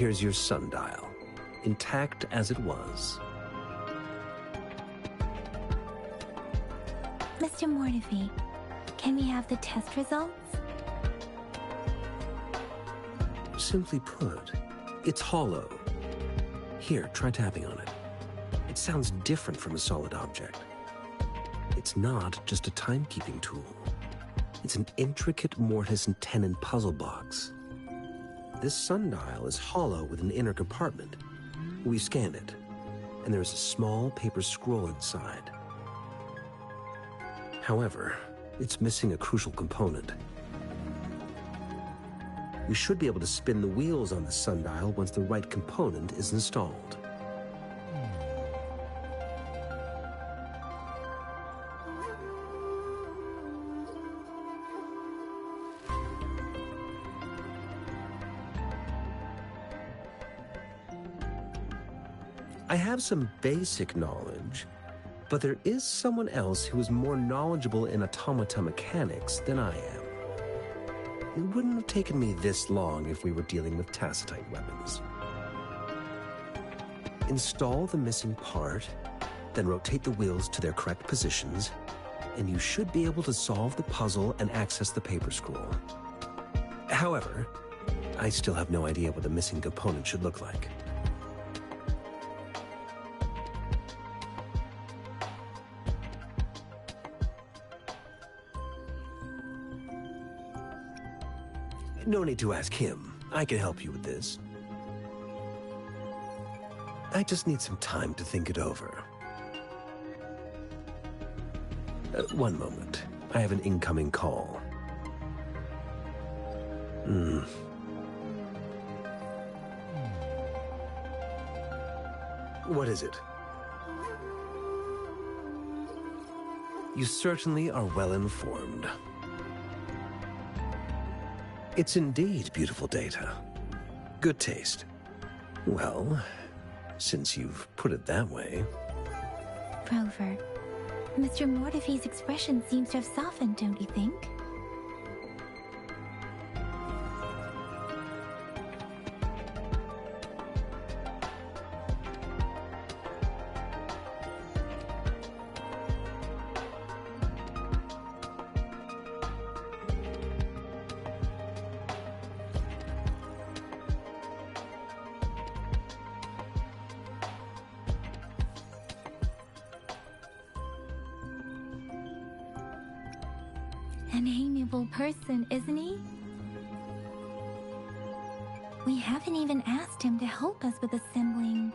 here's your sundial, intact as it was. Mr. Mortefi, can we have the test results? Simply put, it's hollow. Here, try tapping on it. It sounds different from a solid object. It's not just a timekeeping tool. It's an intricate mortise and tenon puzzle box. This sundial is hollow with an inner compartment. We scanned it, and there is a small paper scroll inside. However, it's missing a crucial component. We should be able to spin the wheels on the sundial once the right component is installed. I have some basic knowledge, but there is someone else who is more knowledgeable in automata mechanics than I am. It wouldn't have taken me this long if we were dealing with tacitite weapons. Install the missing part, then rotate the wheels to their correct positions, and you should be able to solve the puzzle and access the paper scroll. However, I still have no idea what the missing component should look like. No need to ask him. I can help you with this. I just need some time to think it over. One moment. I have an incoming call. What is it? You certainly are well informed. It's indeed beautiful data. Good taste. Well, since you've put it that way. Rover, Mr. Mortefi's expression seems to have softened, don't you think? An amiable person, isn't he? We haven't even asked him to help us with assembling.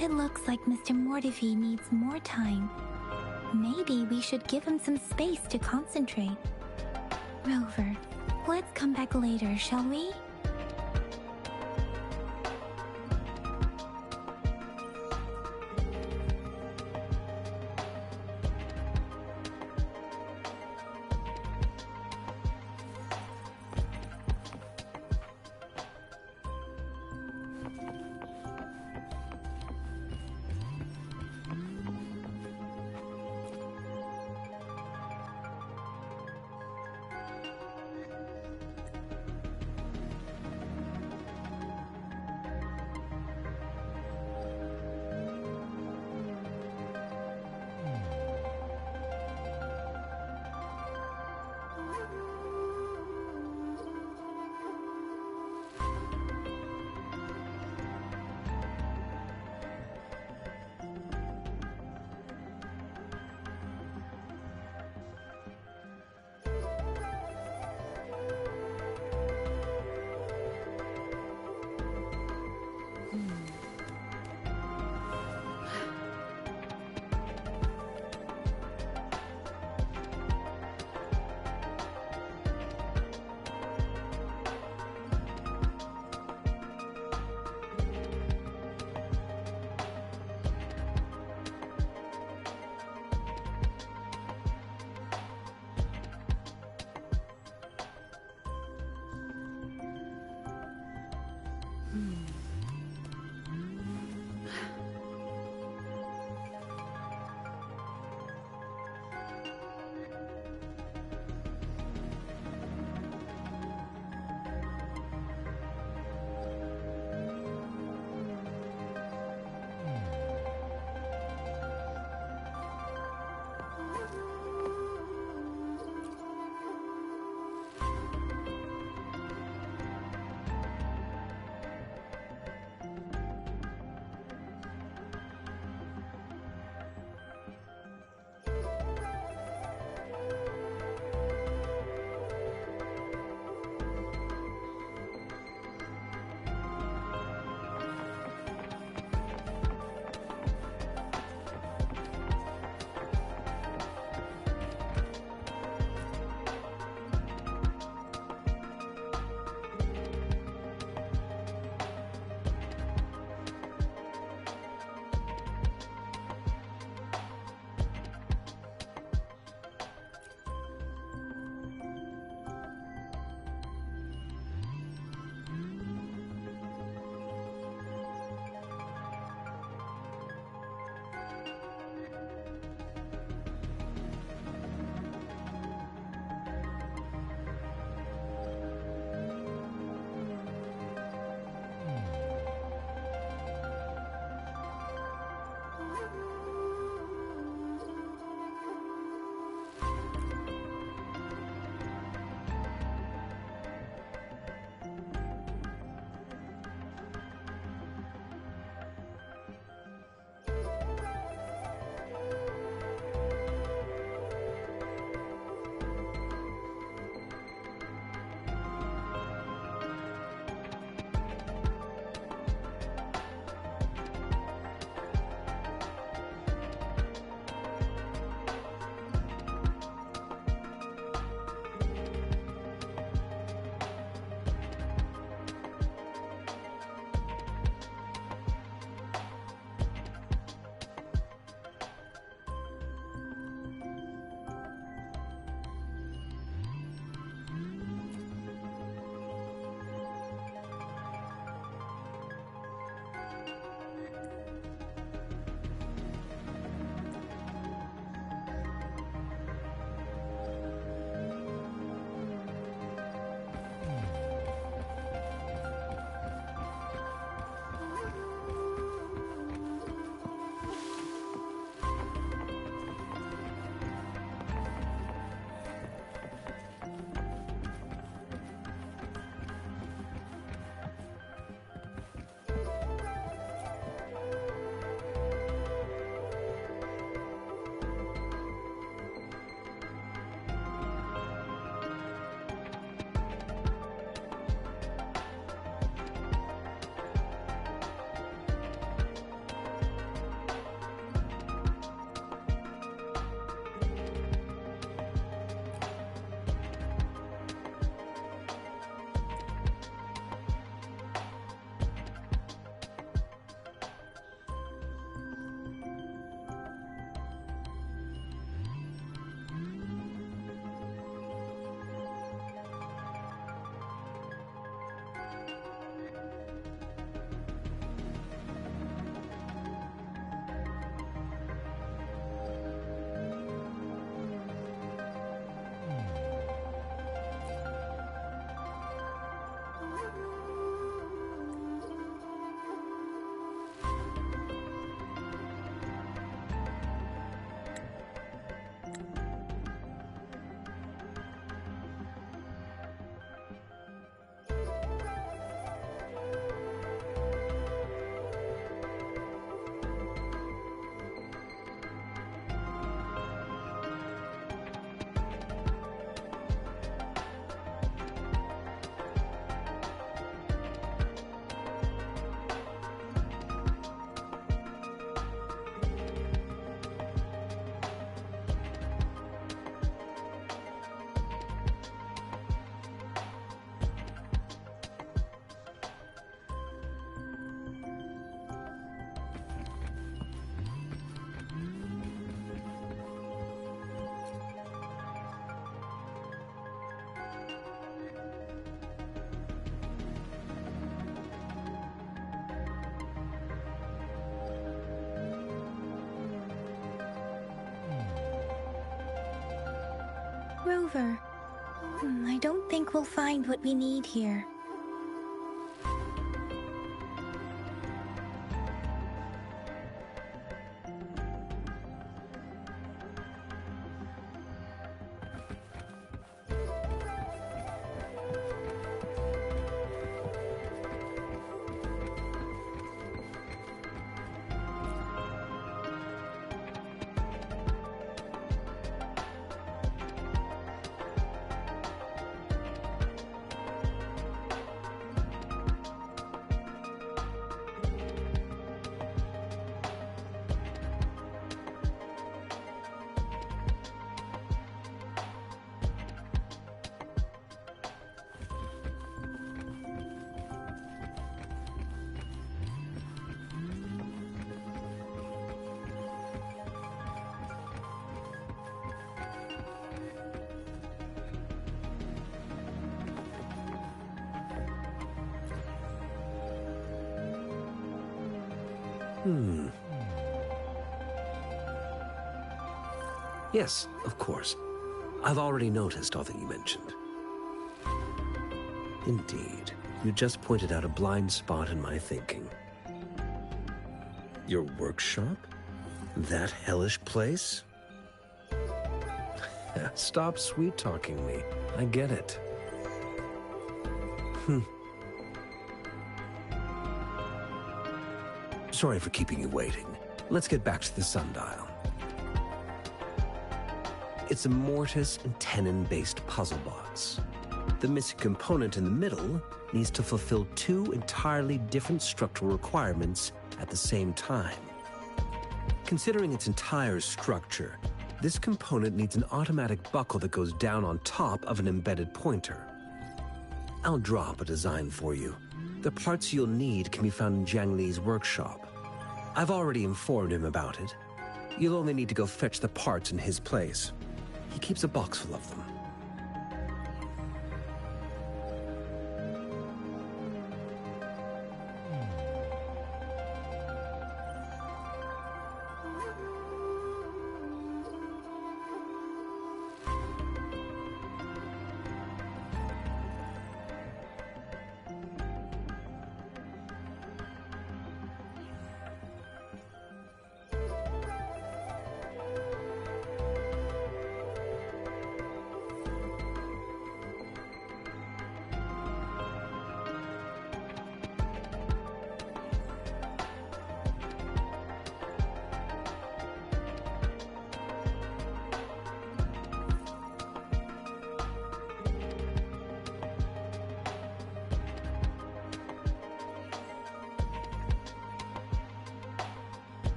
It looks like Mr. Mortefi needs more time. Maybe we should give him some space to concentrate. Rover, let's come back later, shall we? Rover, I don't think we'll find what we need here. Yes, of course. I've already noticed all that you mentioned. Indeed, you just pointed out a blind spot in my thinking. Your workshop? That hellish place? Stop sweet-talking me. I get it. Sorry for keeping you waiting. Let's get back to the sundial. It's a mortise and tenon-based puzzle box. The missing component in the middle needs to fulfill two entirely different structural requirements at the same time. Considering its entire structure, this component needs an automatic buckle that goes down on top of an embedded pointer. I'll drop a design for you. The parts you'll need can be found in Jiang Li's workshop. I've already informed him about it. You'll only need to go fetch the parts in his place. He keeps a box full of them.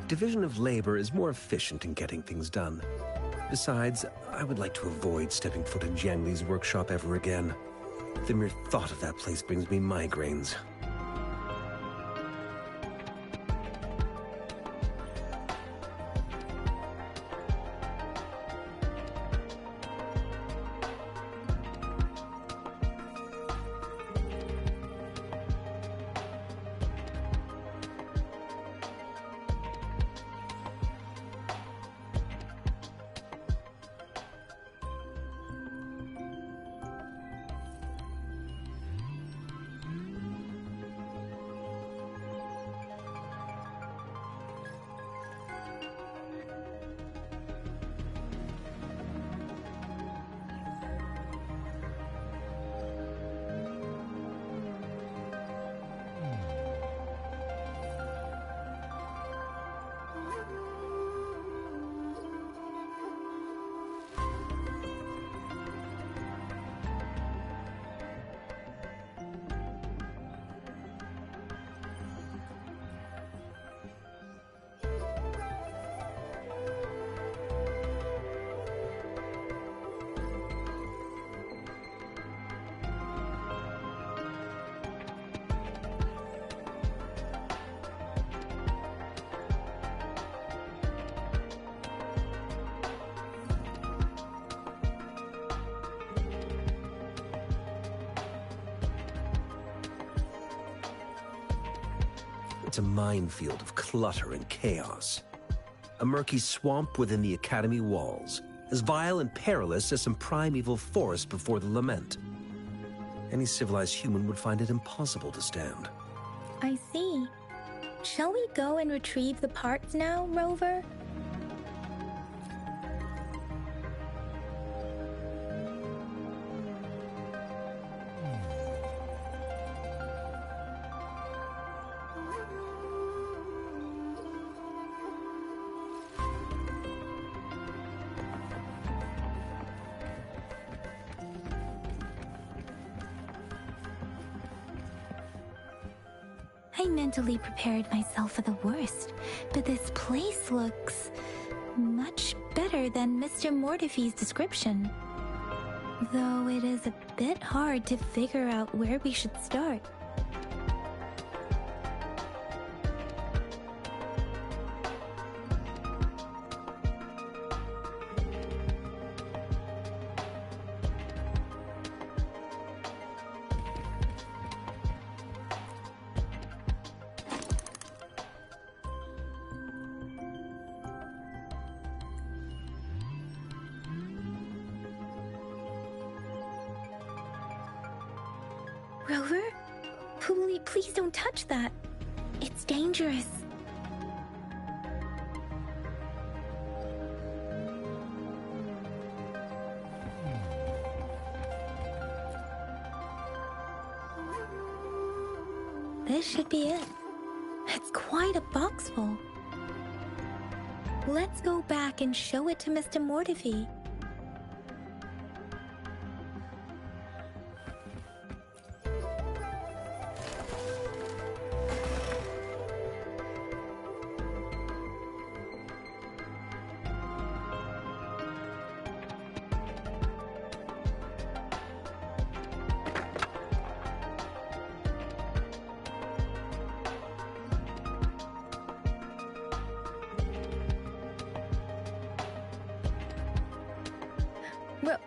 Division of labor is more efficient in getting things done. Besides, I would like to avoid stepping foot in Jiang Li's workshop ever again. The mere thought of that place brings me migraines. It's a minefield of clutter and chaos. A murky swamp within the Academy walls, as vile and perilous as some primeval forest before the lament. Any civilized human would find it impossible to stand. I see. Shall we go and retrieve the parts now, Rover? I mentally prepared myself for the worst, but this place looks much better than Mr. Mortifee's description. Though it is a bit hard to figure out where we should start. Rover? Please don't touch that. It's dangerous. This should be it. It's quite a box full. Let's go back and show it to Mr. Mortifee.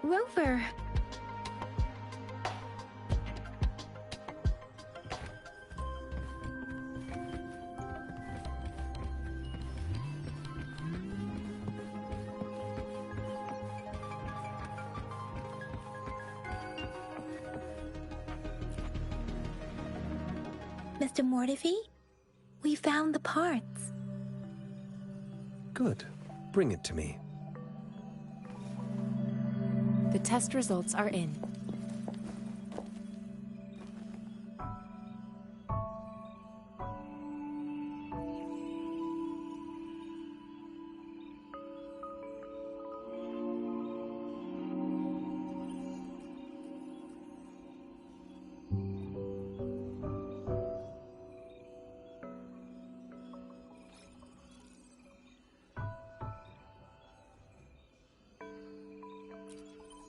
Rover! Mr. Mortifee, we found the parts. Good. Bring it to me. The test results are in.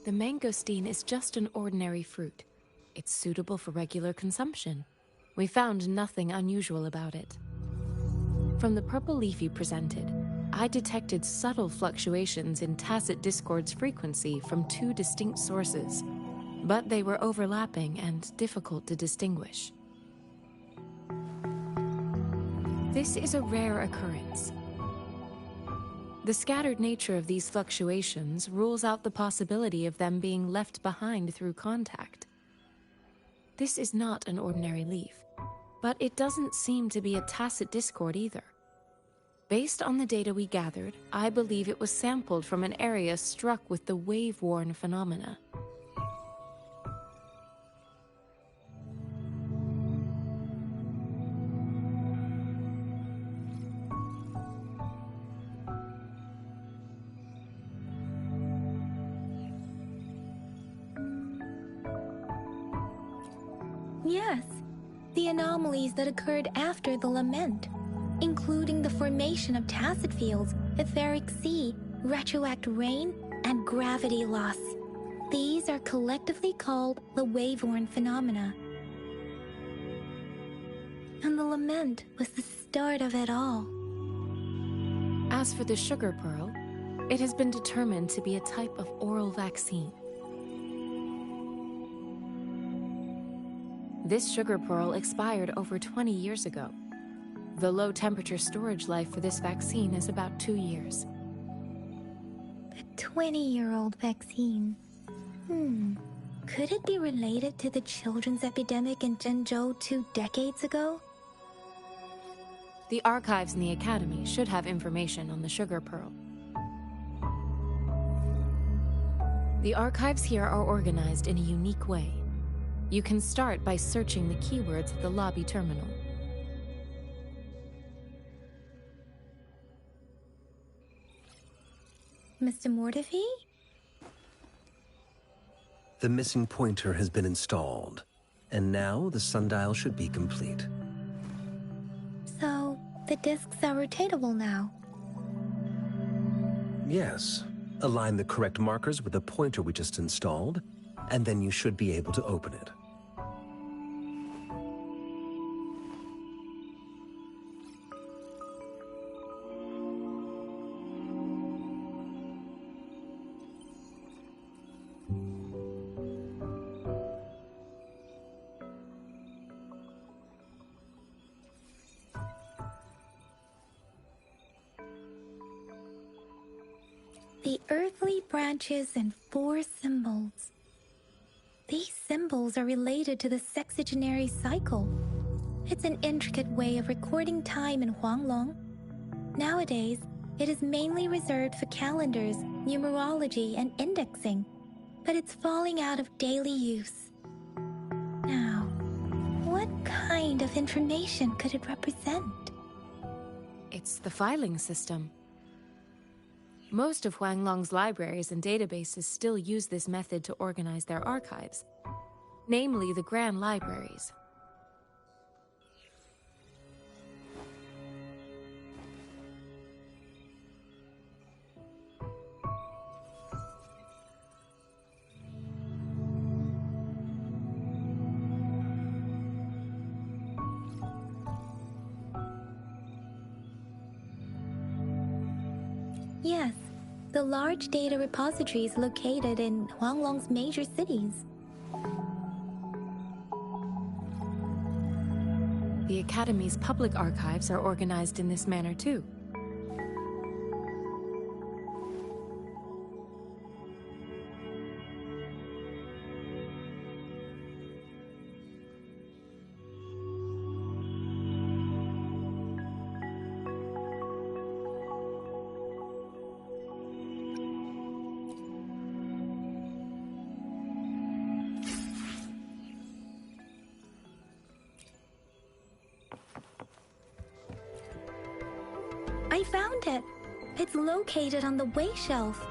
The mangosteen is just an ordinary fruit. It's suitable for regular consumption. We found nothing unusual about it. From the purple leaf you presented, I detected subtle fluctuations in Tacit Discord's frequency from two distinct sources, but they were overlapping and difficult to distinguish. This is a rare occurrence. The scattered nature of these fluctuations rules out the possibility of them being left behind through contact. This is not an ordinary leaf, but it doesn't seem to be a Tacit Discord either. Based on the data we gathered, I believe it was sampled from an area struck with the wave-worn phenomena. Yes, the anomalies that occurred after the lament, including the formation of tacit fields, etheric sea, retroact rain, and gravity loss. These are collectively called the wave-worn phenomena. And the lament was the start of it all. As for the sugar pearl, it has been determined to be a type of oral vaccine. This sugar pearl expired over 20 years ago. The low-temperature storage life for this vaccine is about 2 years. The 20-year-old vaccine. Could it be related to the children's epidemic in Zhengzhou 2 decades ago? The archives in the Academy should have information on the sugar pearl. The archives here are organized in a unique way. You can start by searching the keywords at the lobby terminal. Mr. Mortefi? The missing pointer has been installed, and now the sundial should be complete. So, the discs are rotatable now. Yes. Align the correct markers with the pointer we just installed, and then you should be able to open it. The earthly branches and 4 symbols. These symbols are related to the sexagenary cycle. It's an intricate way of recording time in Huanglong. Nowadays, it is mainly reserved for calendars, numerology, and indexing, but it's falling out of daily use. Now, what kind of information could it represent? It's the filing system. Most of Huanglong's libraries and databases still use this method to organize their archives, namely the Grand Libraries. Yes, the large data repositories located in Huanglong's major cities. The Academy's public archives are organized in this manner too. I found it. It's located on the way shelf.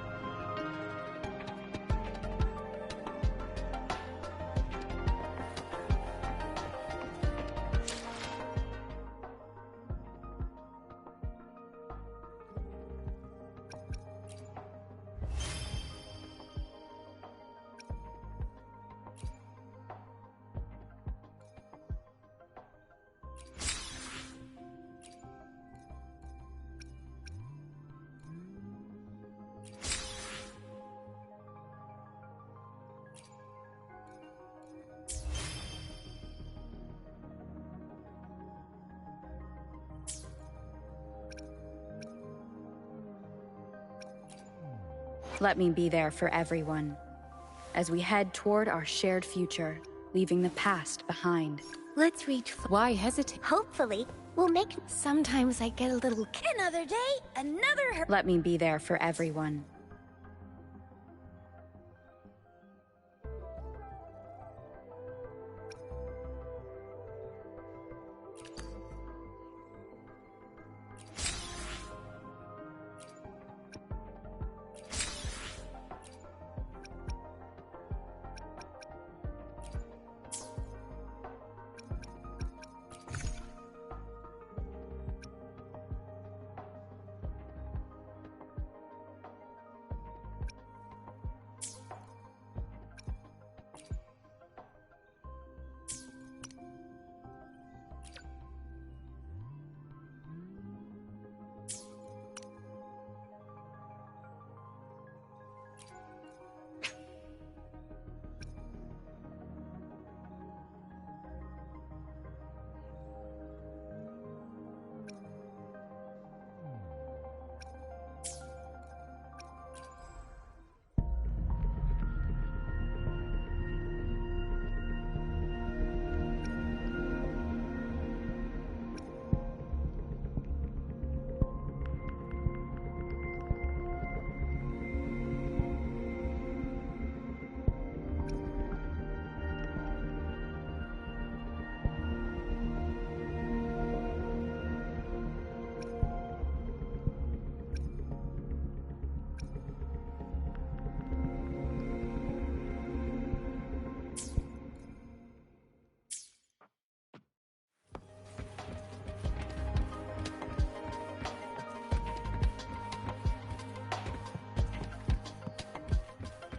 Let me be there for everyone, as we head toward our shared future, leaving the past behind. Let's reach. Why hesitate? Hopefully, we'll make. Sometimes I get a little. Another day, another. Let me be there for everyone.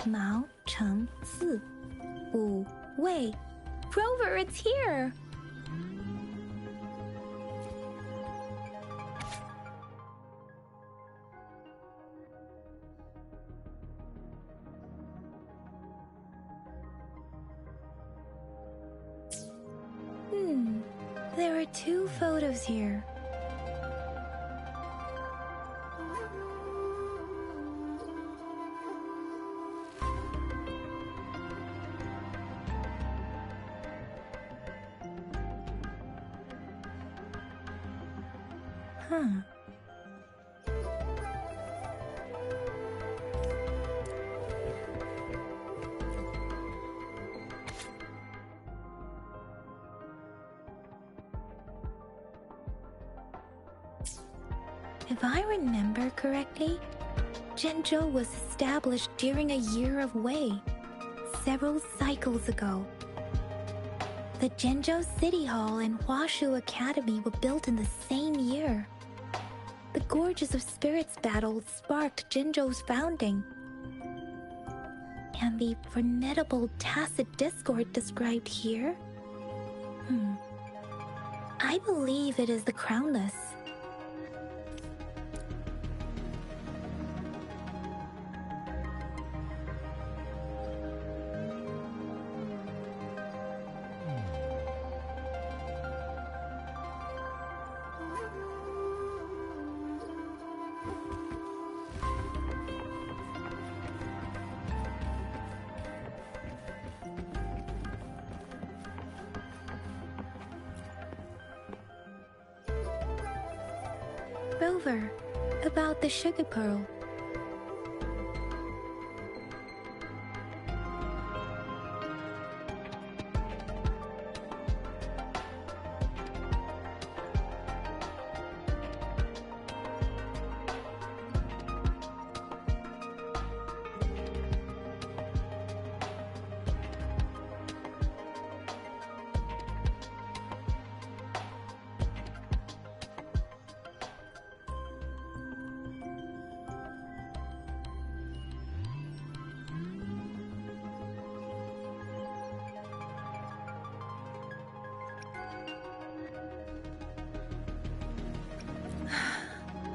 Mao Cheng Si. Wu Wei. Rover, it's here! There are 2 photos here. If I remember correctly, Zhenzhou was established during a year of Wei, several cycles ago. The Zhenzhou City Hall and Huashu Academy were built in the same year. The Gorges of Spirits battle sparked Zhenzhou's founding. And the formidable tacit discord described here? I believe it is the Crownless. Rover, about the sugar pearl.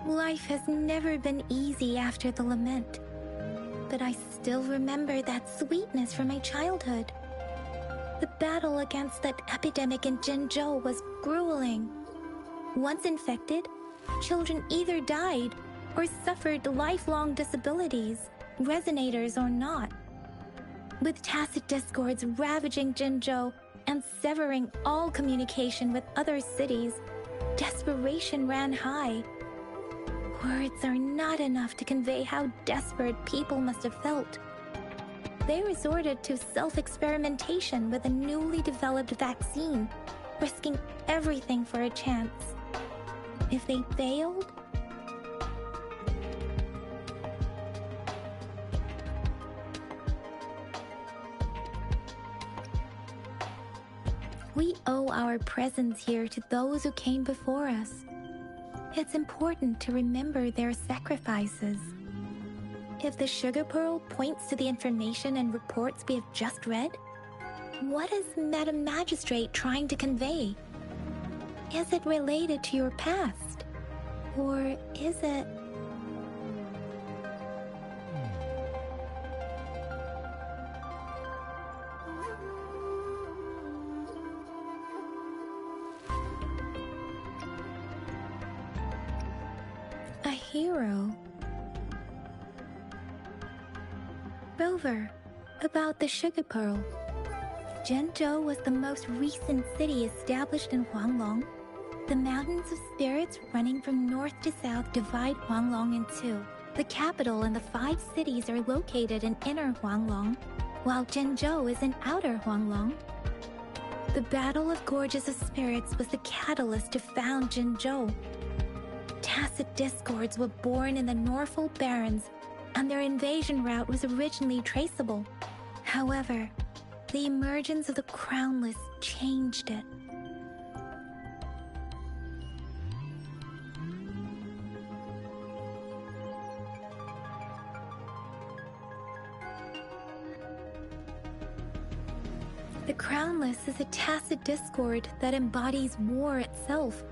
Life has never been easy after the lament, but I still remember that sweetness from my childhood. The battle against that epidemic in Zhenzhou was grueling. Once infected, children either died or suffered lifelong disabilities, resonators or not. With tacit discords ravaging Zhenzhou and severing all communication with other cities, desperation ran high. Words are not enough to convey how desperate people must have felt. They resorted to self-experimentation with a newly developed vaccine, risking everything for a chance. If they failed, we owe our presence here to those who came before us. It's important to remember their sacrifices. If the sugar pearl points to the information and reports we have just read, what is Madam Magistrate trying to convey? Is it related to your past? Or is it... a hero? Rover, about the sugar pearl. Zhenzhou was the most recent city established in Huanglong. The mountains of spirits running from north to south divide Huanglong in two. The capital and the 5 cities are located in inner Huanglong, while Zhenzhou is in outer Huanglong. The Battle of Gorges of Spirits was the catalyst to found Zhenzhou. Tacit discords were born in the Norfolk Barrens, and their invasion route was originally traceable. However, the emergence of the Crownless changed it. The Crownless is a tacit discord that embodies war itself.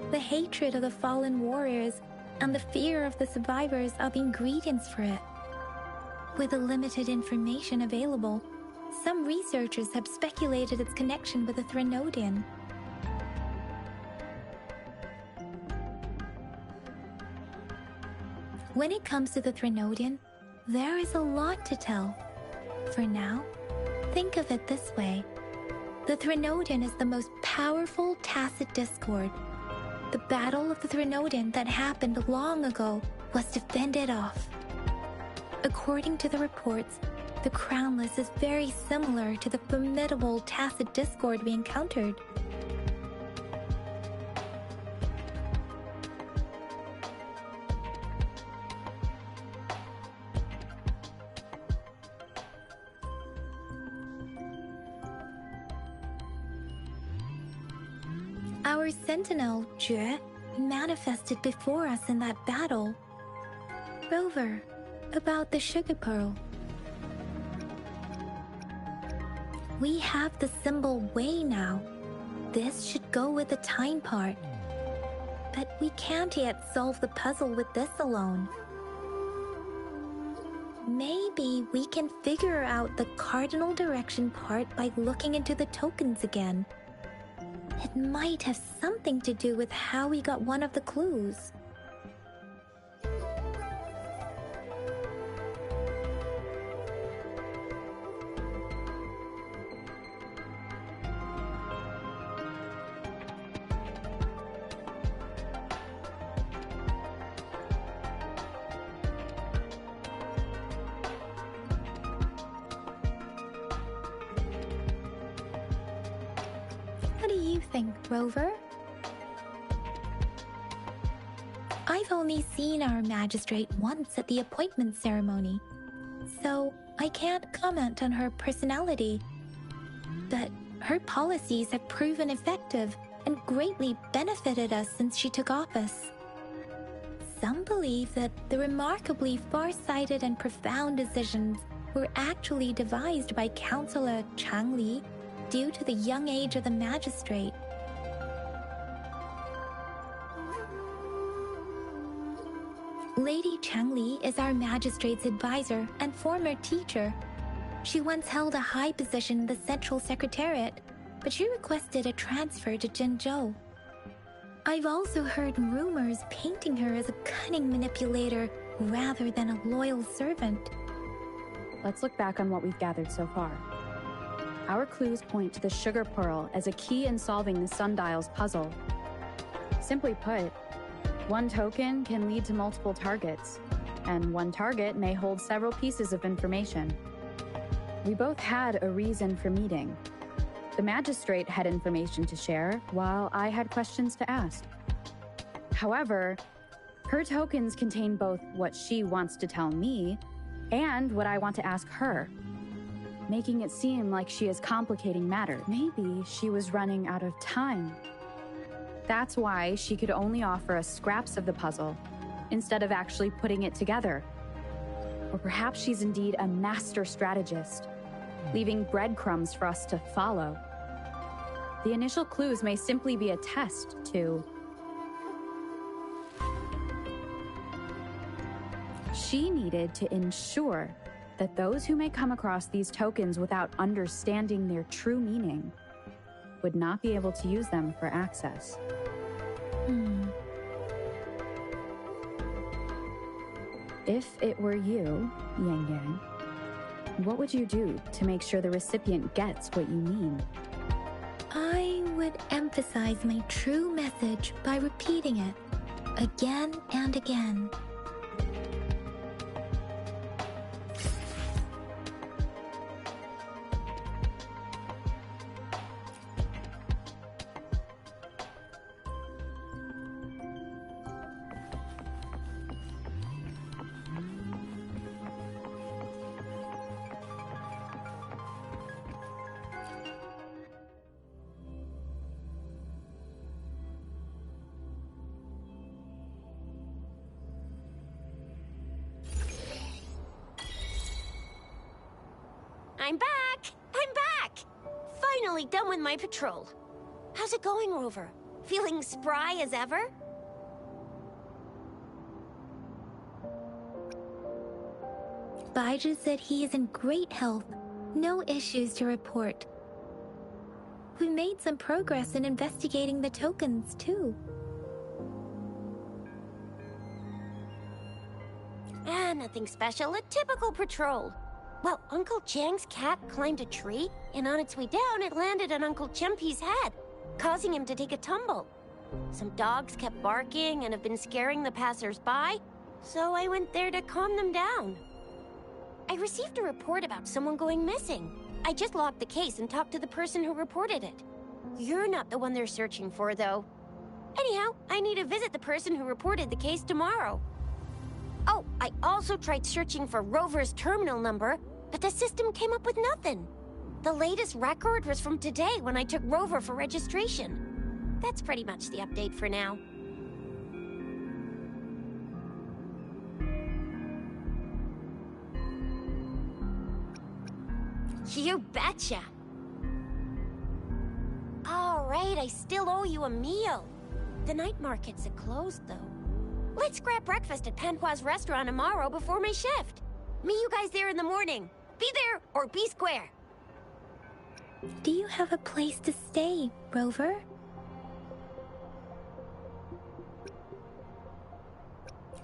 The hatred of the fallen warriors and the fear of the survivors are the ingredients for it. With the limited information available, some researchers have speculated its connection with the Threnodian. When it comes to the Threnodian, there is a lot to tell. For now, think of it this way. The Threnodian is the most powerful tacit discord. The Battle of the Threnodian that happened long ago was to fend it off. According to the reports, the Crownless is very similar to the formidable tacit discord we encountered. Our sentinel, Jue, manifested before us in that battle. Rover, about the sugar pearl. We have the symbol way now. This should go with the time part. But we can't yet solve the puzzle with this alone. Maybe we can figure out the cardinal direction part by looking into the tokens again. It might have something to do with how we got one of the clues. What do you think, Rover? I've only seen our magistrate once at the appointment ceremony, so I can't comment on her personality. But her policies have proven effective and greatly benefited us since she took office. Some believe that the remarkably far-sighted and profound decisions were actually devised by Councillor Changli due to the young age of the magistrate. Lady Changli is our magistrate's advisor and former teacher. She once held a high position in the Central Secretariat, but she requested a transfer to Zhengzhou. I've also heard rumors painting her as a cunning manipulator rather than a loyal servant. Let's look back on what we've gathered so far. Our clues point to the sugar pearl as a key in solving the sundial's puzzle. Simply put, one token can lead to multiple targets, and one target may hold several pieces of information. We both had a reason for meeting. The magistrate had information to share, while I had questions to ask. However, her tokens contain both what she wants to tell me and what I want to ask her, making it seem like she is complicating matters. Maybe she was running out of time. That's why she could only offer us scraps of the puzzle, instead of actually putting it together. Or perhaps she's indeed a master strategist, leaving breadcrumbs for us to follow. The initial clues may simply be a test to... She needed to ensure that those who may come across these tokens without understanding their true meaning would not be able to use them for access. If it were you, Yang Yang, what would you do to make sure the recipient gets what you mean? I would emphasize my true message by repeating it again and again. I'm back! I'm back! finally done with my patrol. How's it going, Rover? Feeling spry as ever? Baiju said he is in great health. No issues to report. We made some progress in investigating the tokens, too. Nothing special. A typical patrol. Well, Uncle Chang's cat climbed a tree, and on its way down, it landed on Uncle Chempi's head, causing him to take a tumble. Some dogs kept barking and have been scaring the passers-by, so I went there to calm them down. I received a report about someone going missing. I just logged the case and talked to the person who reported it. You're not the one they're searching for, though. Anyhow, I need to visit the person who reported the case tomorrow. Oh, I also tried searching for Rover's terminal number, but the system came up with nothing. The latest record was from today when I took Rover for registration. That's pretty much the update for now. You betcha! All right, I still owe you a meal. The night markets are closed, though. Let's grab breakfast at Panhua's restaurant tomorrow before my shift. Meet you guys there in the morning. Be there or be square. Do you have a place to stay, Rover?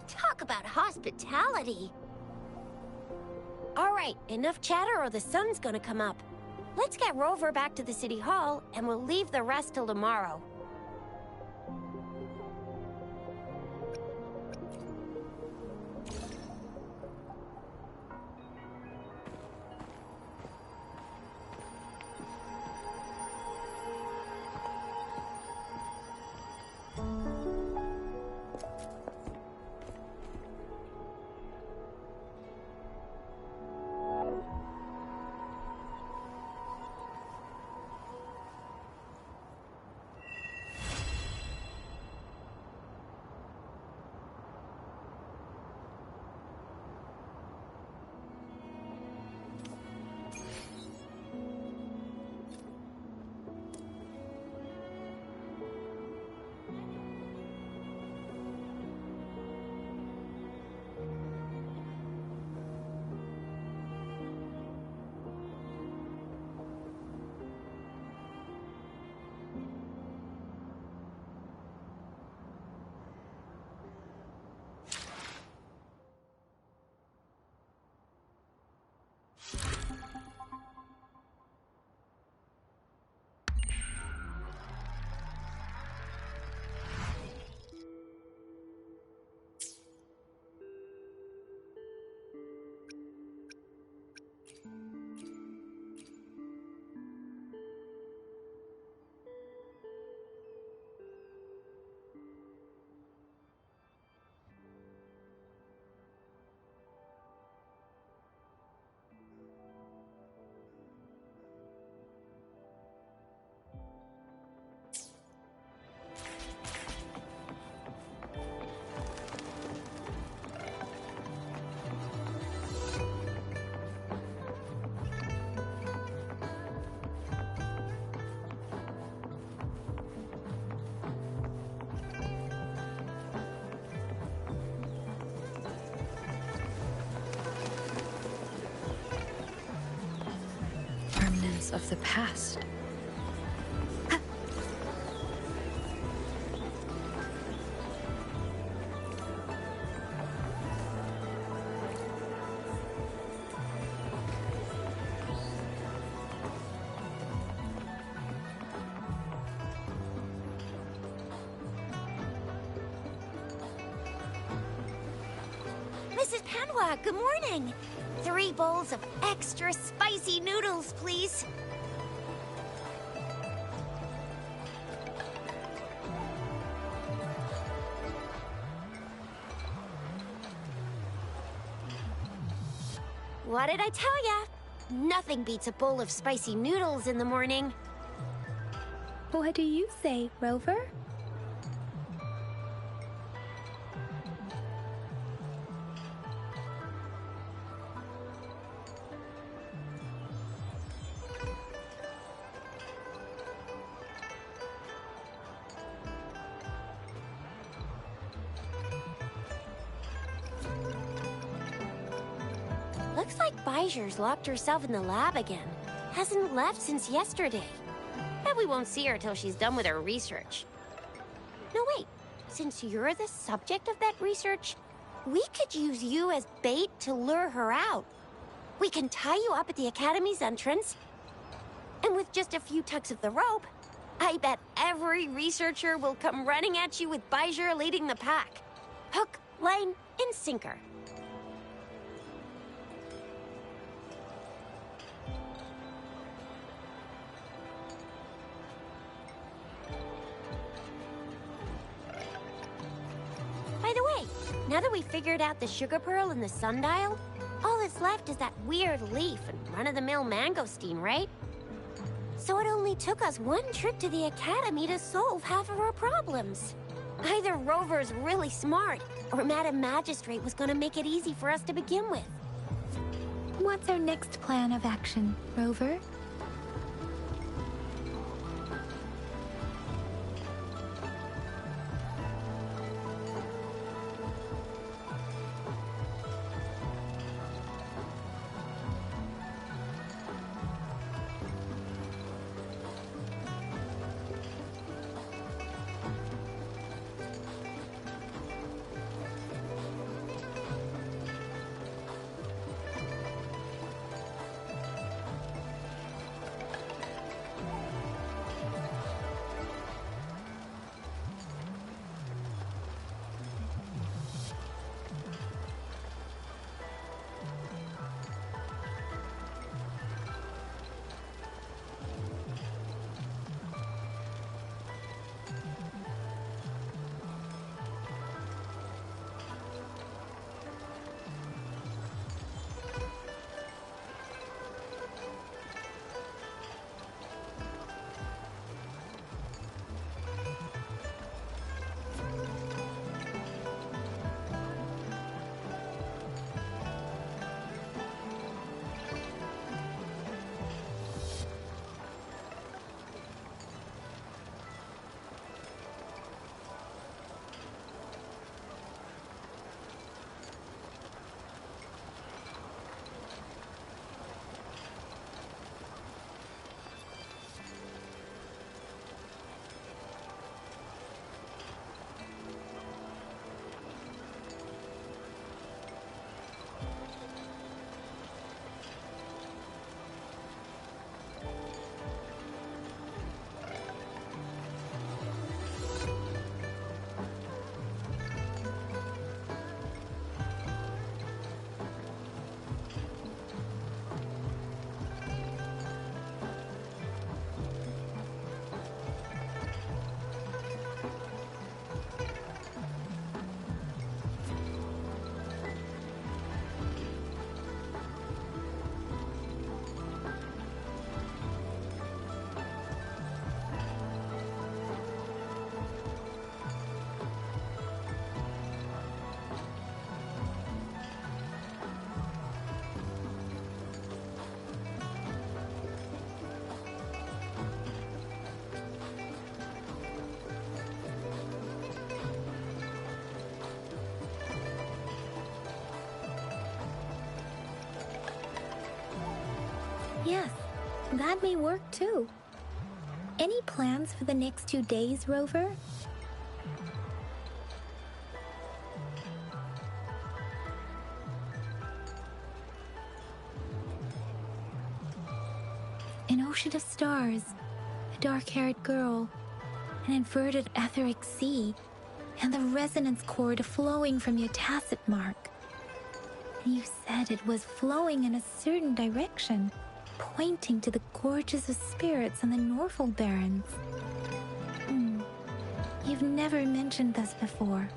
Talk about hospitality. All right, enough chatter or the sun's gonna come up. Let's get Rover back to the city hall and we'll leave the rest till tomorrow. Of the past. Mrs. Panhua, good morning. 3 bowls of extra spicy noodles, please. What did I tell ya? Nothing beats a bowl of spicy noodles in the morning. What do you say, Rover? Looks like Bijur's locked herself in the lab again. Hasn't left since yesterday. Bet we won't see her till she's done with her research. No, wait. Since you're the subject of that research, we could use you as bait to lure her out. We can tie you up at the Academy's entrance, and with just a few tugs of the rope, I bet every researcher will come running at you with Bijur leading the pack. Hook, line, and sinker. By the way, now that we figured out the sugar pearl and the sundial, all that's left is that weird leaf and run-of-the-mill mangosteen, right? So it only took us one trip to the Academy to solve half of our problems. Either Rover's really smart, or Madam Magistrate was gonna make it easy for us to begin with. What's our next plan of action, Rover? Yes, that may work too. Any plans for the next 2 days, Rover? An ocean of stars, a dark-haired girl, an inverted etheric sea, and the resonance cord flowing from your tacit mark. You said it was flowing in a certain direction, pointing to the gorges of spirits on the Norfolk Barrens. You've never mentioned this before.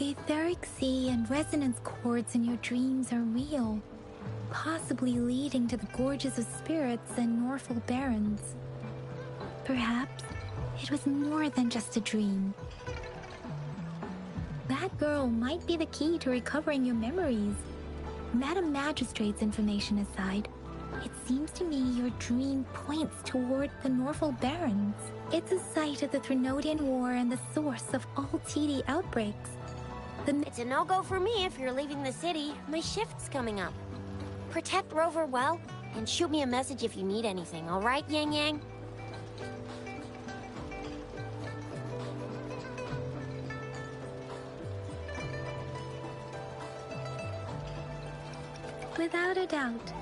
The etheric sea and resonance chords in your dreams are real, possibly leading to the gorges of spirits and Norful barons. Perhaps it was more than just a dream. That girl might be the key to recovering your memories. Madam Magistrate's information aside, it seems to me your dream points toward the Norful barons. It's a site of the Threnodian War and the source of all TD outbreaks. It's a no-go for me if you're leaving the city. My shift's coming up. Protect Rover well, and shoot me a message if you need anything, all right, Yang Yang? Without a doubt.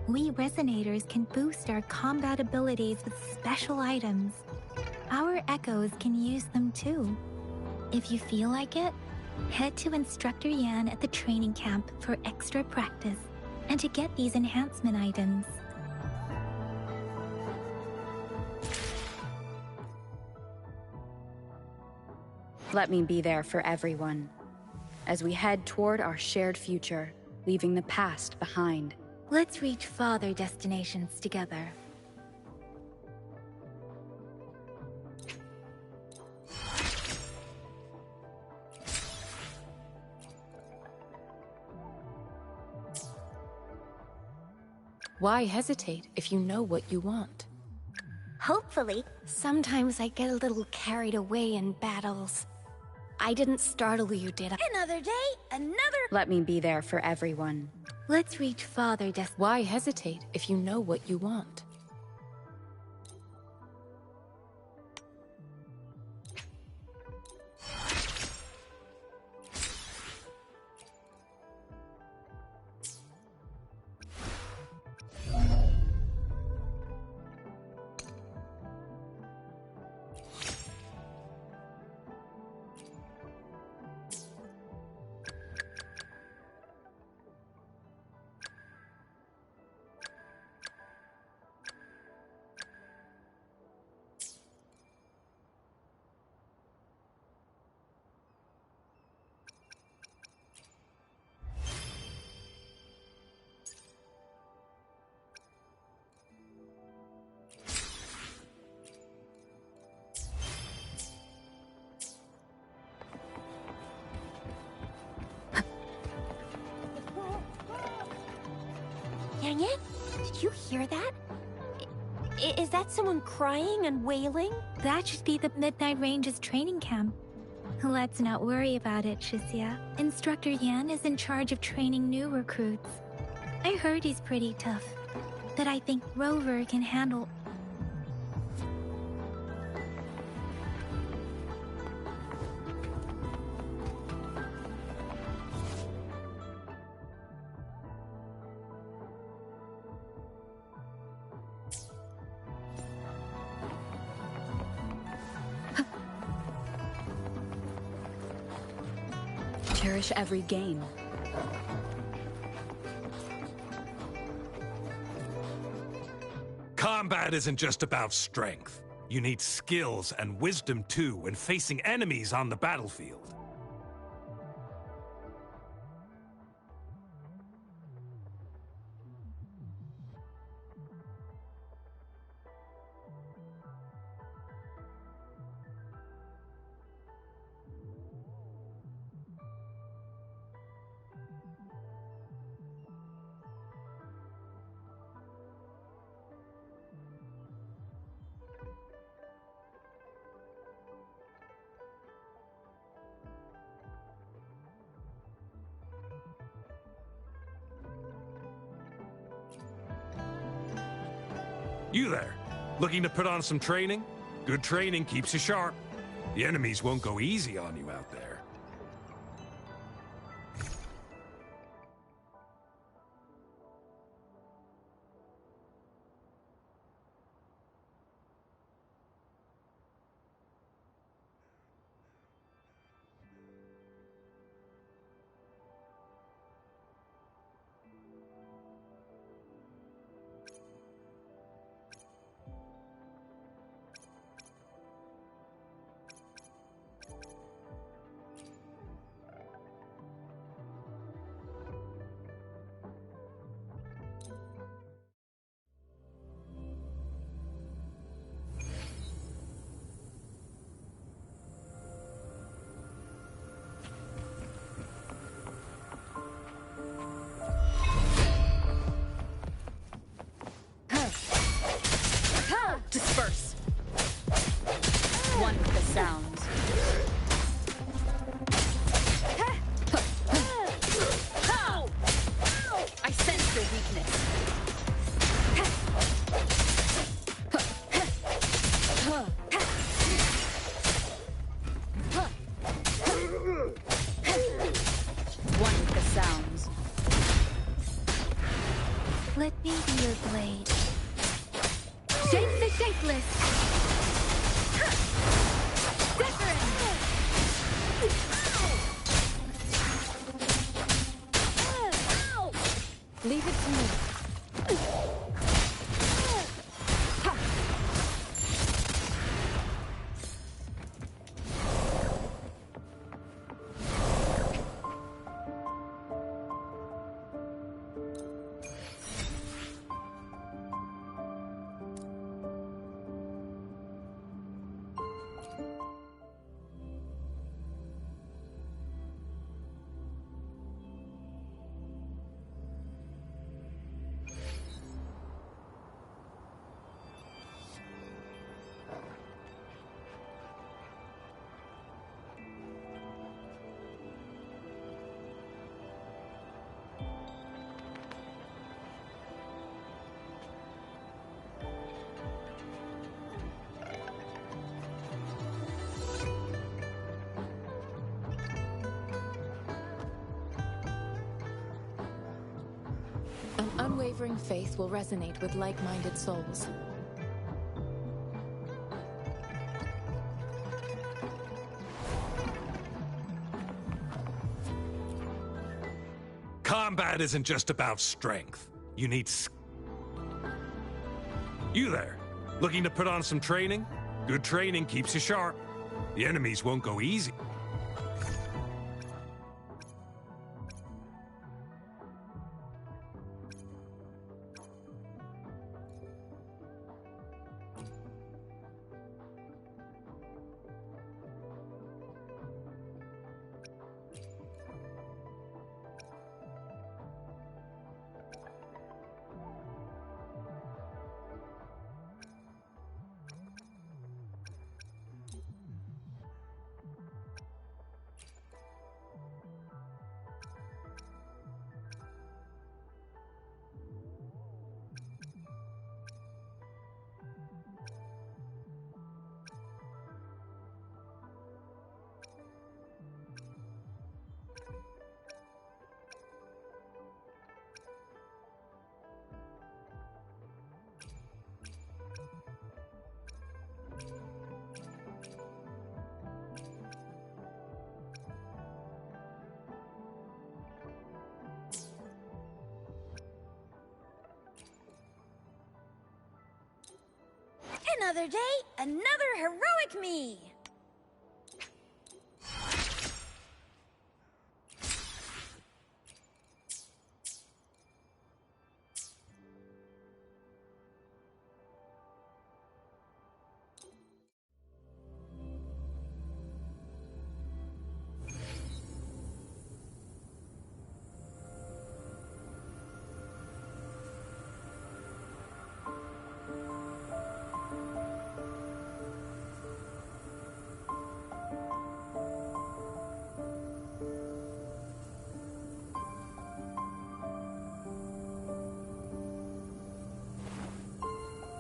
We Resonators can boost our combat abilities with special items. Our Echoes can use them too. If you feel like it, head to Instructor Yan at the training camp for extra practice and to get these enhancement items. Let me be there for everyone, as we head toward our shared future, leaving the past behind. Let's reach farther destinations together. Why hesitate if you know what you want? Hopefully. Sometimes I get a little carried away in battles. I didn't startle you, did I? Another day, another... Let me be there for everyone. Let's reach farther Why hesitate if you know what you want? Dang it! Did you hear that? Is that someone crying and wailing? That should be the Midnight Range's training camp. Let's not worry about it, Shisia. Instructor Yan is in charge of training new recruits. I heard he's pretty tough, but I think Rover can handle... cherish every gain. Combat isn't just about strength. You need skills and wisdom too when facing enemies on the battlefield. You there, looking to put on some training? Good training keeps you sharp. The enemies won't go easy on you out there. Disperse! One with the sounds. I sense your weakness. One with the sounds. Let me be your blade. Shape the shapeless! Leave it to me. An unwavering faith will resonate with like-minded souls. Combat isn't just about strength. You need You there, looking to put on some training? Good training keeps you sharp. The enemies won't go easy. Another day, another heroic me!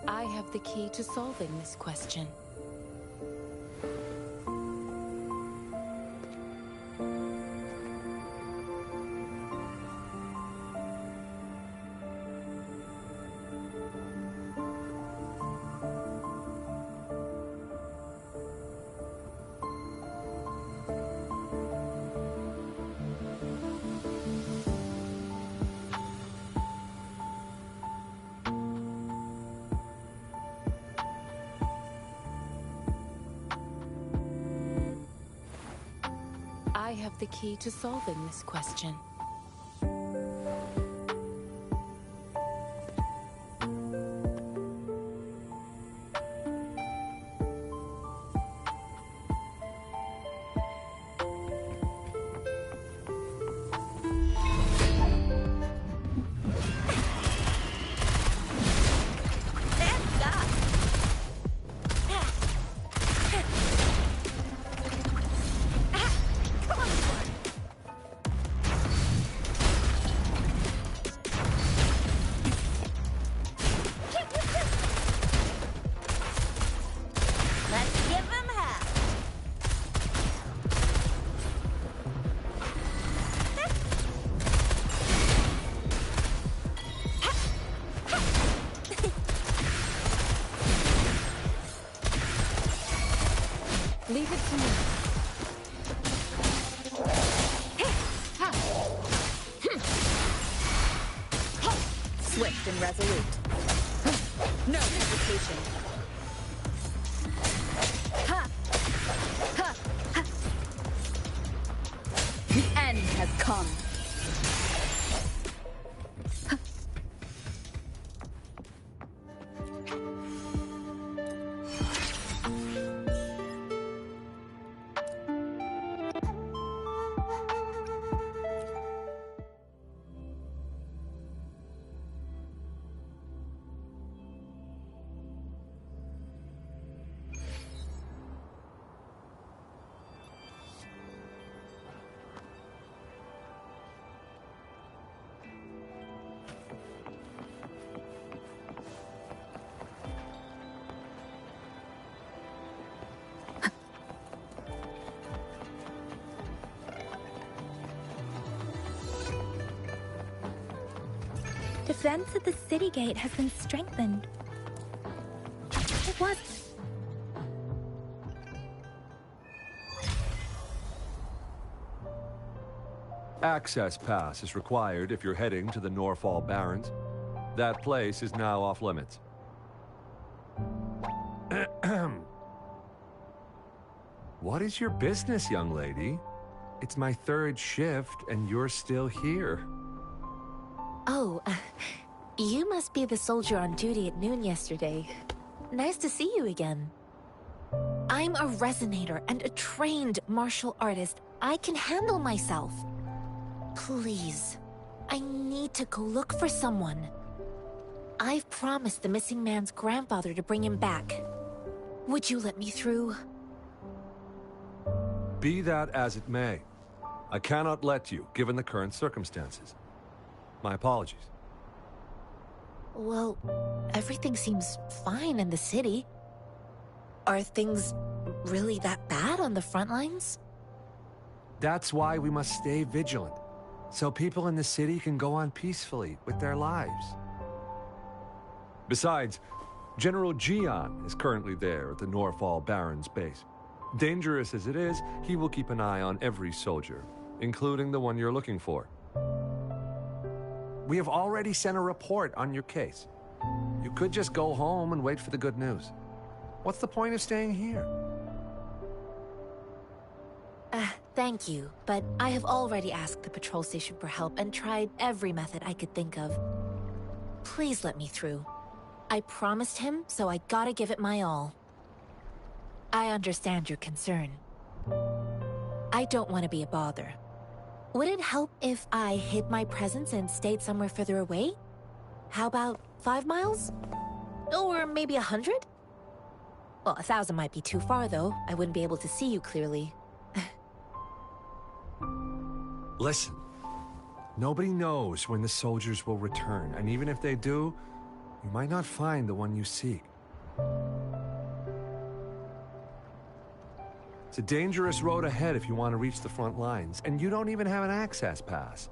I have the key to solving this question. I have the key to solving this question. Leave it to me. Swift and resolute. No hesitation. The end has come. Defense at the city gate has been strengthened. It was... Access pass is required if you're heading to the Norfall Barrens. That place is now off limits. What is your business, young lady? It's my third shift and you're still here. Oh, you must be the soldier on duty at noon yesterday. Nice to see you again. I'm a resonator and a trained martial artist. I can handle myself. Please, I need to go look for someone. I've promised the missing man's grandfather to bring him back. Would you let me through? Be that as it may, I cannot let you, given the current circumstances. My apologies. Well, everything seems fine in the city. Are things really that bad on the front lines? That's why we must stay vigilant, so people in the city can go on peacefully with their lives. Besides, General Gian is currently there at the Norfall Barrens base. Dangerous as it is, he will keep an eye on every soldier, including the one you're looking for. We have already sent a report on your case. You could just go home and wait for the good news. What's the point of staying here? Thank you, but I have already asked the patrol station for help and tried every method I could think of. Please let me through. I promised him, so I gotta give it my all. I understand your concern. I don't want to be a bother. Would it help if I hid my presence and stayed somewhere further away? How about 5 miles? Or maybe 100? Well, 1,000 might be too far, though. I wouldn't be able to see you clearly. Listen, nobody knows when the soldiers will return, and even if they do, you might not find the one you seek. It's a dangerous road ahead if you want to reach the front lines, and you don't even have an access pass.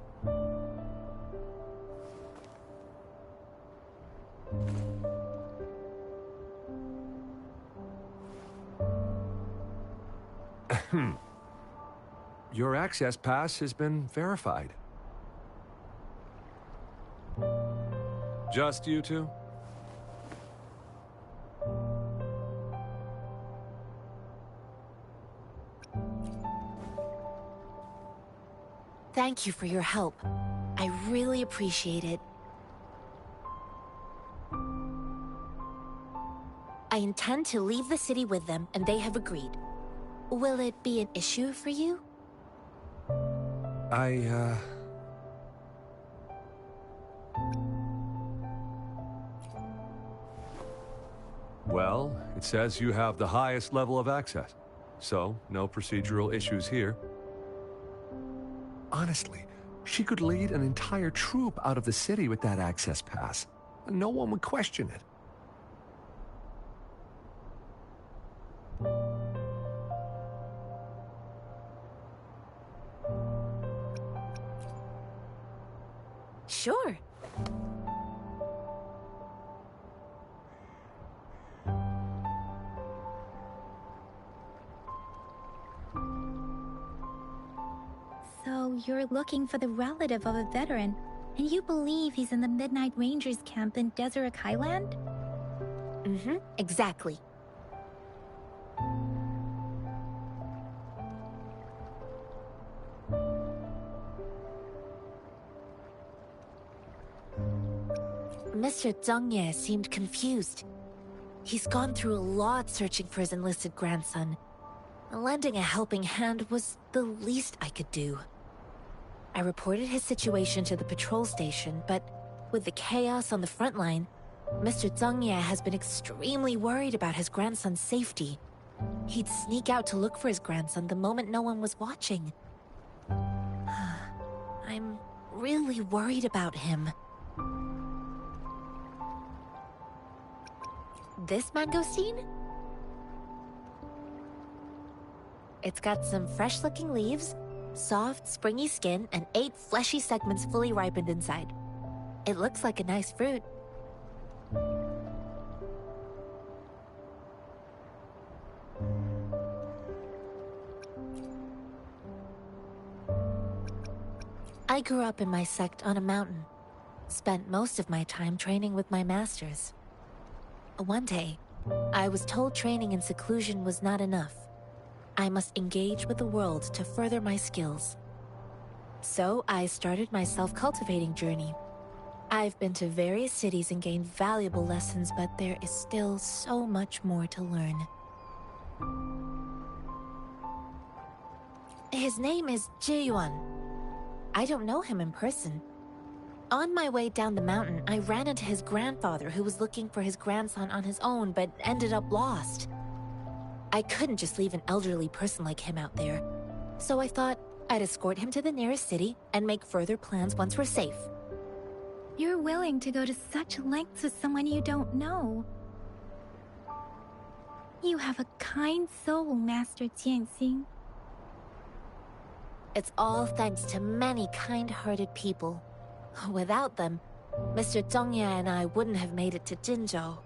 Your access pass has been verified. Just you two? Thank you for your help. I really appreciate it. I intend to leave the city with them, and they have agreed. Will it be an issue for you? Well, it says you have the highest level of access, so no procedural issues here. Honestly, she could lead an entire troop out of the city with that access pass, and no one would question it. Sure. So you're looking for the relative of a veteran, and you believe he's in the Midnight Rangers camp in Deseret Highland? Mm-hmm, exactly. Mr. Zhang Ye seemed confused. He's gone through a lot searching for his enlisted grandson. Lending a helping hand was the least I could do. I reported his situation to the patrol station, but with the chaos on the front line, Mr. Zhang Ye has been extremely worried about his grandson's safety. He'd sneak out to look for his grandson the moment no one was watching. I'm really worried about him. This mangosteen? It's got some fresh-looking leaves, soft, springy skin, and 8 fleshy segments fully ripened inside. It looks like a nice fruit. I grew up in my sect on a mountain. Spent most of my time training with my masters. One day, I was told training in seclusion was not enough. I must engage with the world to further my skills. So I started my self-cultivating journey. I've been to various cities and gained valuable lessons, but there is still so much more to learn. His name is Ji-yuan. I don't know him in person. On my way down the mountain, I ran into his grandfather who was looking for his grandson on his own, but ended up lost. I couldn't just leave an elderly person like him out there. So I thought I'd escort him to the nearest city and make further plans once we're safe. You're willing to go to such lengths with someone you don't know. You have a kind soul, Master Jianxing. It's all thanks to many kind-hearted people. Without them, Mr. Zhang Ye and I wouldn't have made it to Jinzhou.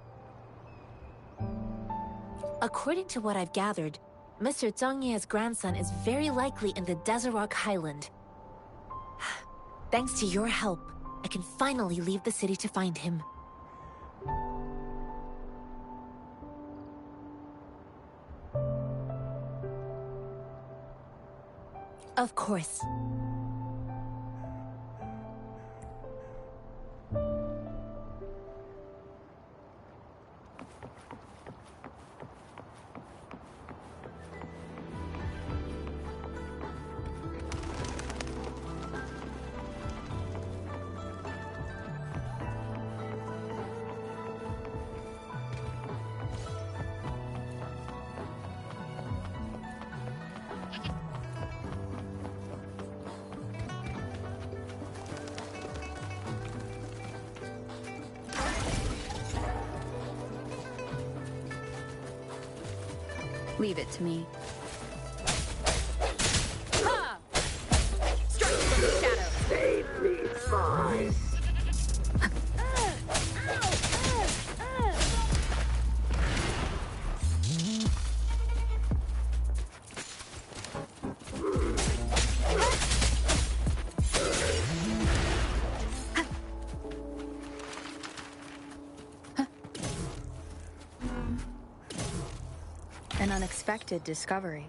According to what I've gathered, Mr. Zhang Ye's grandson is very likely in the Deseret Highland. Thanks to your help, I can finally leave the city to find him. Of course. Leave it to me. Ha! Strike from the shadows. Save me, boys. An unexpected discovery.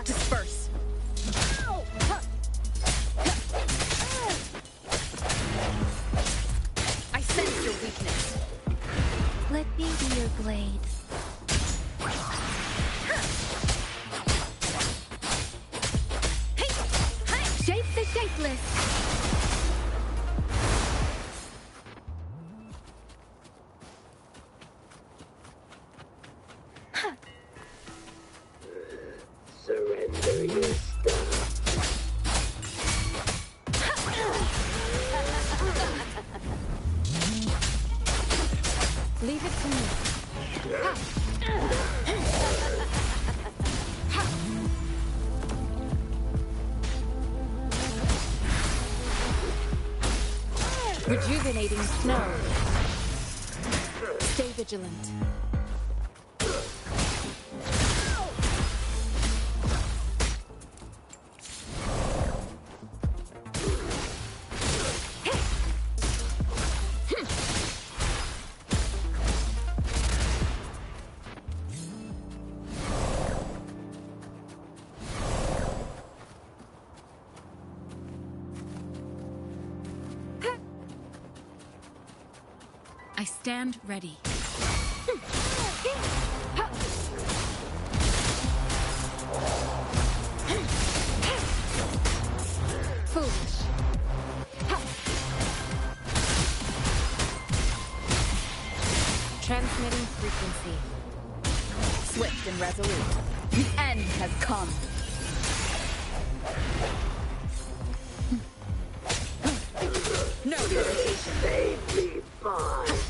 Disperse. I sense your weakness. Let me be your blade. Shape the shapeless. Surrender your stuff. Leave it to me. Rejuvenating snow. Stay vigilant. I stand ready. Foolish. Transmitting frequency. Swift and resolute. The end has come. No hesitation. Save me, boys.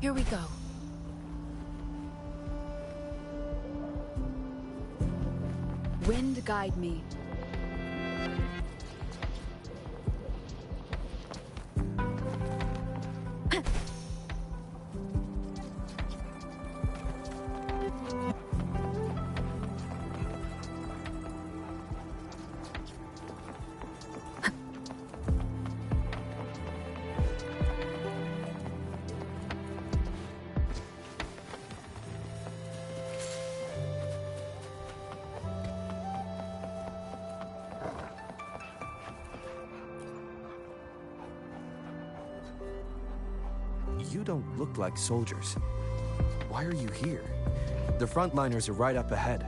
Here we go. Wind guide me. You don't look like soldiers. Why are you here? The frontliners are right up ahead.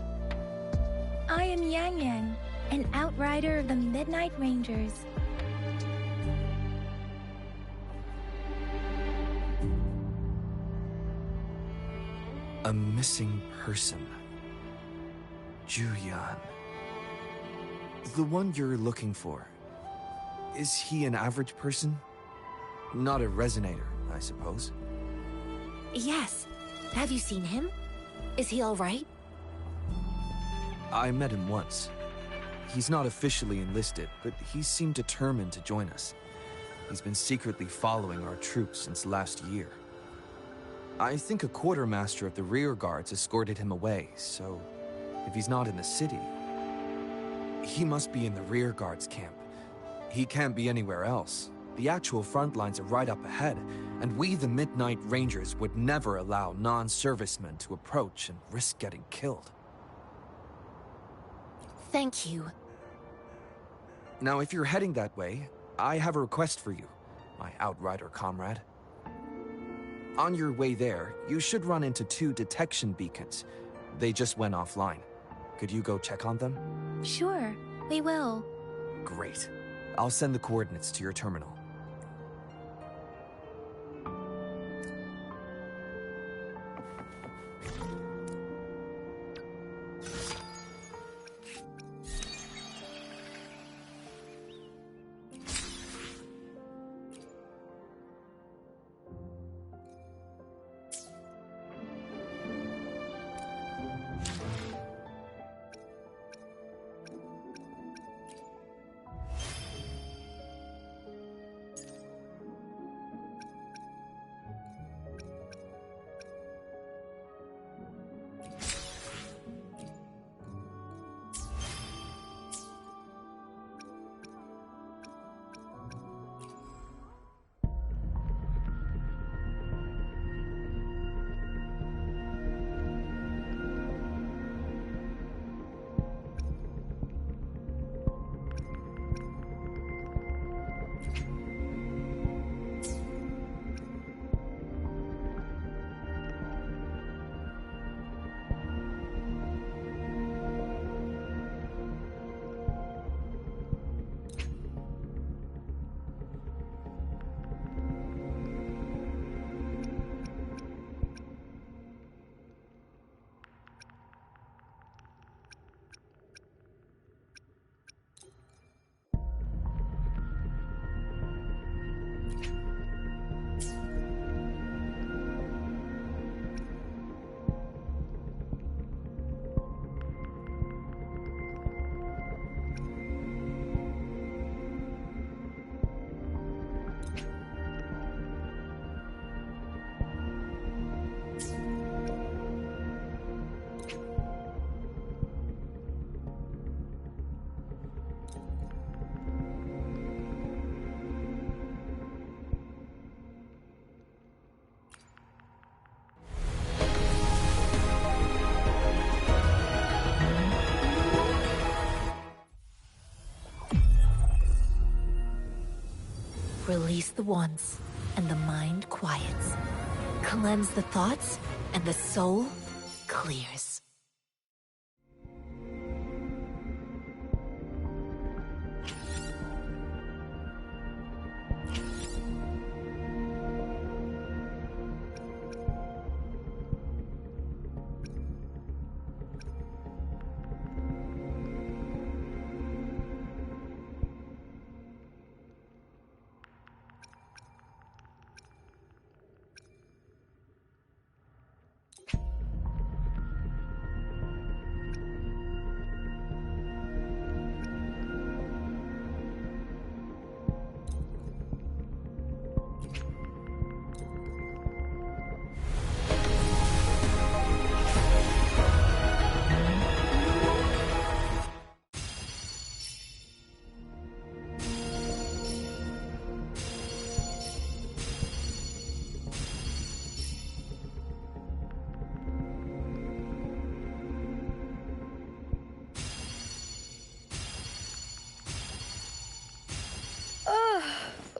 I am Yang Yang, an outrider of the Midnight Rangers. A missing person. Juyan. The one you're looking for. Is he an average person? Not a resonator, I suppose. Yes. Have you seen him? Is he all right? I met him once. He's not officially enlisted, but he seemed determined to join us. He's been secretly following our troops since last year. I think a quartermaster of the rear guards escorted him away, so if he's not in the city, he must be in the rear guards camp. He can't be anywhere else. The actual front lines are right up ahead, and we, the Midnight Rangers, would never allow non-servicemen to approach and risk getting killed. Thank you. Now, if you're heading that way, I have a request for you, my Outrider comrade. On your way there, you should run into 2 detection beacons. They just went offline. Could you go check on them? Sure, we will. Great. I'll send the coordinates to your terminal. Release the wants, and the mind quiets. Cleanse the thoughts, and the soul clears.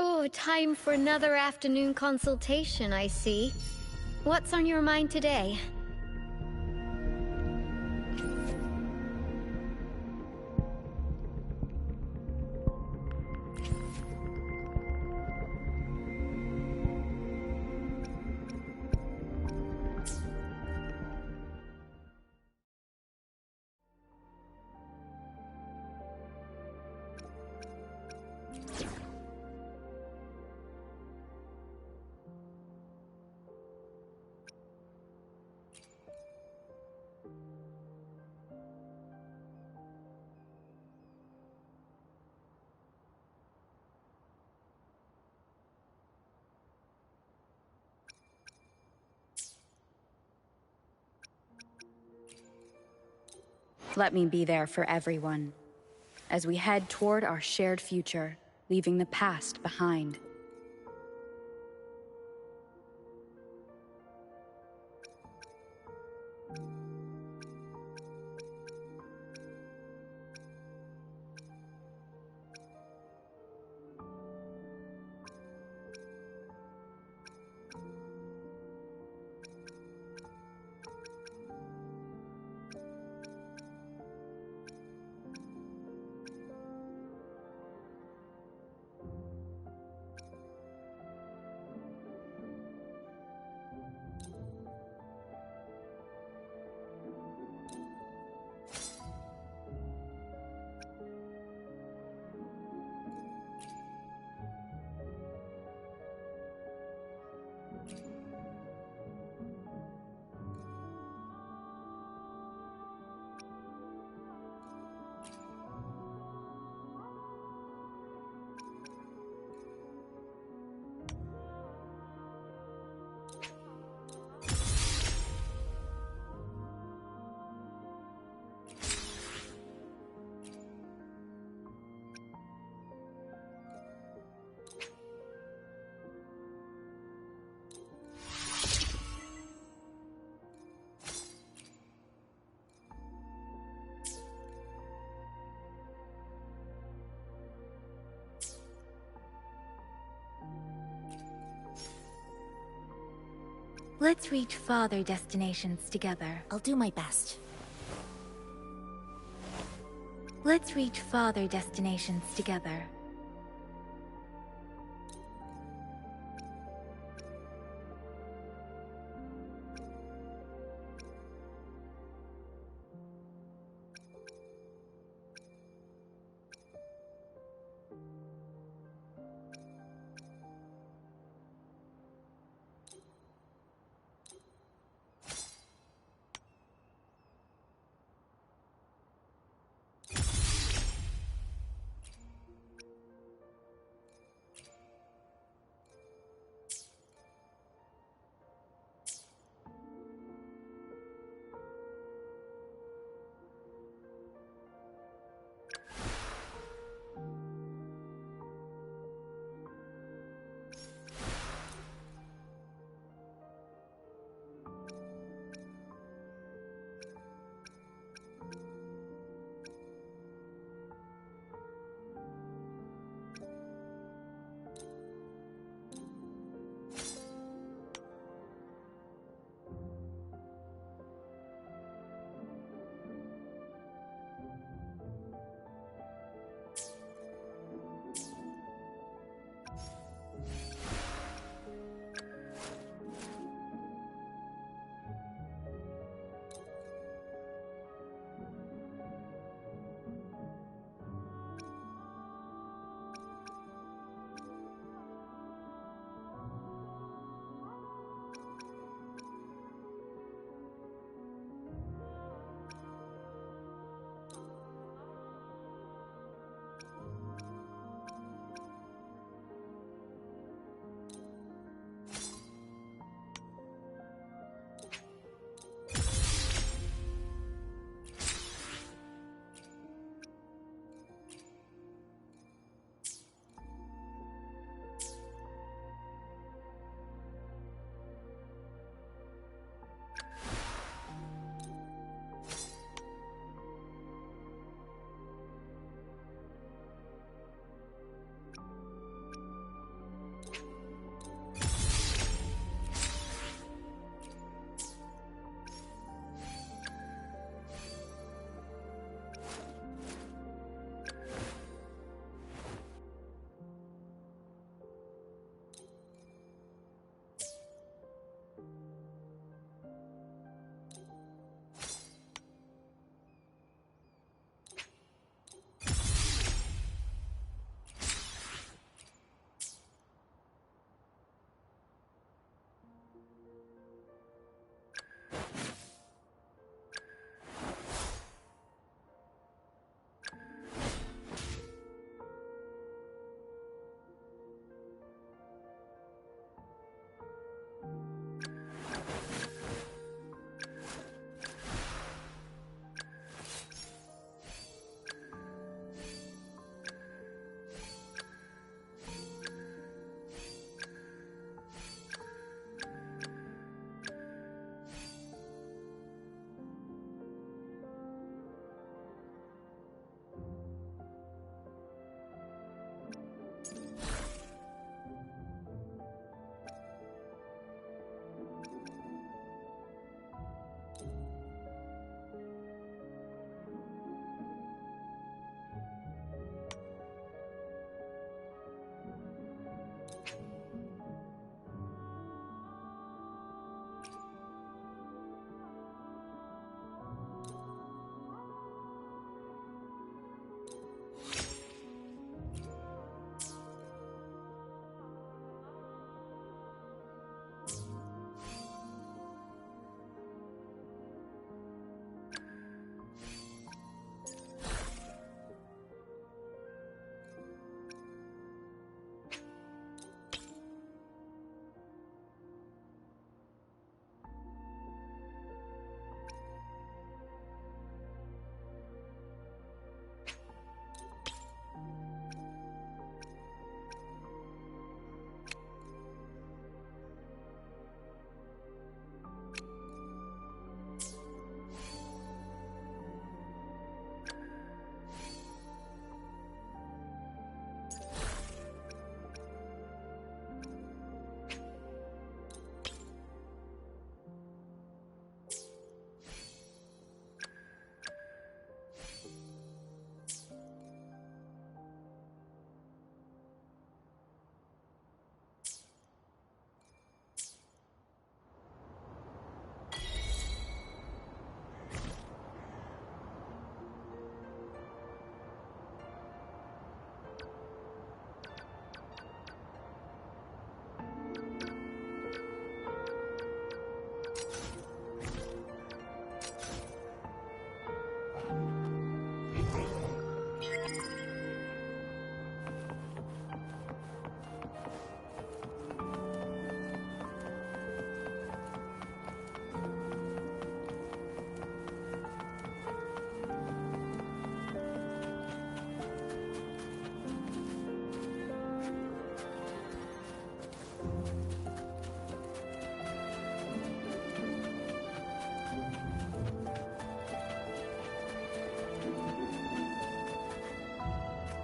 Oh, time for another afternoon consultation, I see. What's on your mind today? Let me be there for everyone, as we head toward our shared future, leaving the past behind. Let's reach farther destinations together. I'll do my best. Let's reach farther destinations together.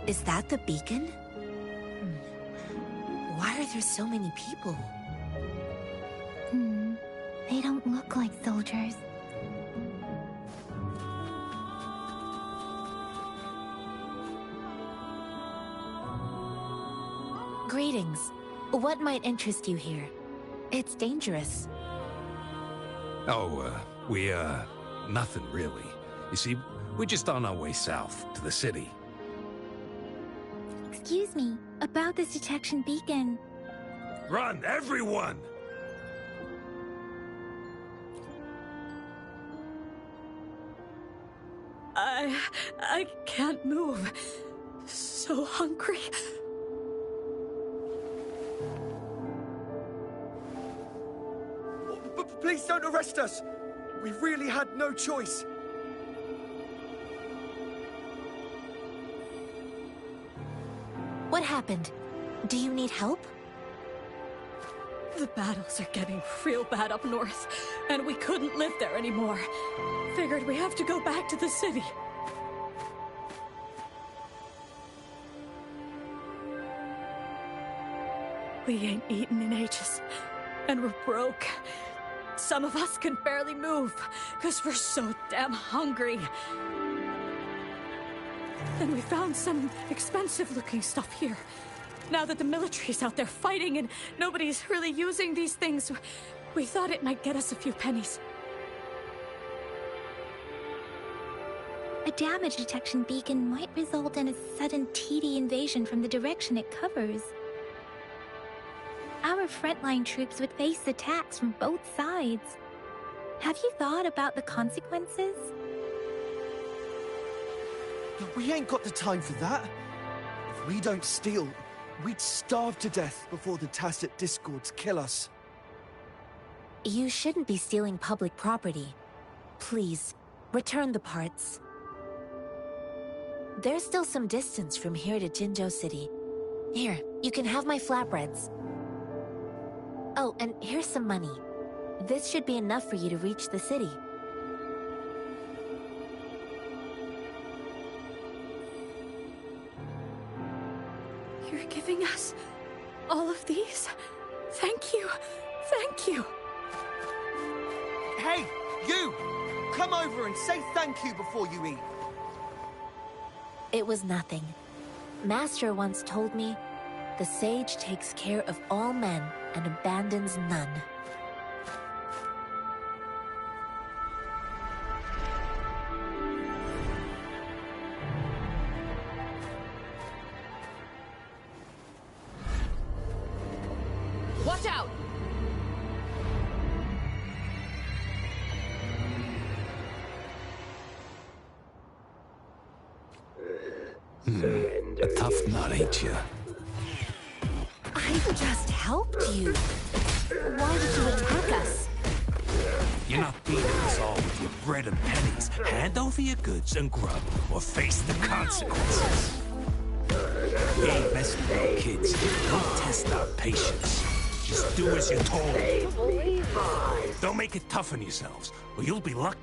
Is that the beacon? Why are there so many people? They don't look like soldiers. Greetings. What might interest you here? It's dangerous. Oh, nothing really. You see, we're just on our way south to the city. Excuse me, about this detection beacon. Run, everyone! I can't move. So hungry. Please don't arrest us! We really had no choice. What happened? Do you need help? The battles are getting real bad up north, and we couldn't live there anymore. Figured we have to go back to the city. We ain't eaten in ages, and we're broke. Some of us can barely move, because we're so damn hungry. And we found some expensive-looking stuff here. Now that the military's out there fighting and nobody's really using these things, we thought it might get us a few pennies. A damage detection beacon might result in a sudden TD invasion from the direction it covers. Our frontline troops would face attacks from both sides. Have you thought about the consequences? We ain't got the time for that. If we don't steal, we'd starve to death before the Tacit Discords kill us. You shouldn't be stealing public property. Please, return the parts. There's still some distance from here to Jinzhou City. Here, you can have my flatbreads. Oh, and here's some money. This should be enough for you to reach the city. You're giving us all of these? Thank you. Thank you. Hey, you! Come over and say thank you before you eat. It was nothing. Master once told me, the sage takes care of all men and abandons none. Watch out! A tough nut, ain't you? I just helped you. Why did you attack us? You're not beating us all with your bread and pennies. Hand over your goods and grub, or face the consequences. We ain't messing with our kids. Don't test our patience. Just do as you're told. Don't make it tough on yourselves, or you'll be lucky.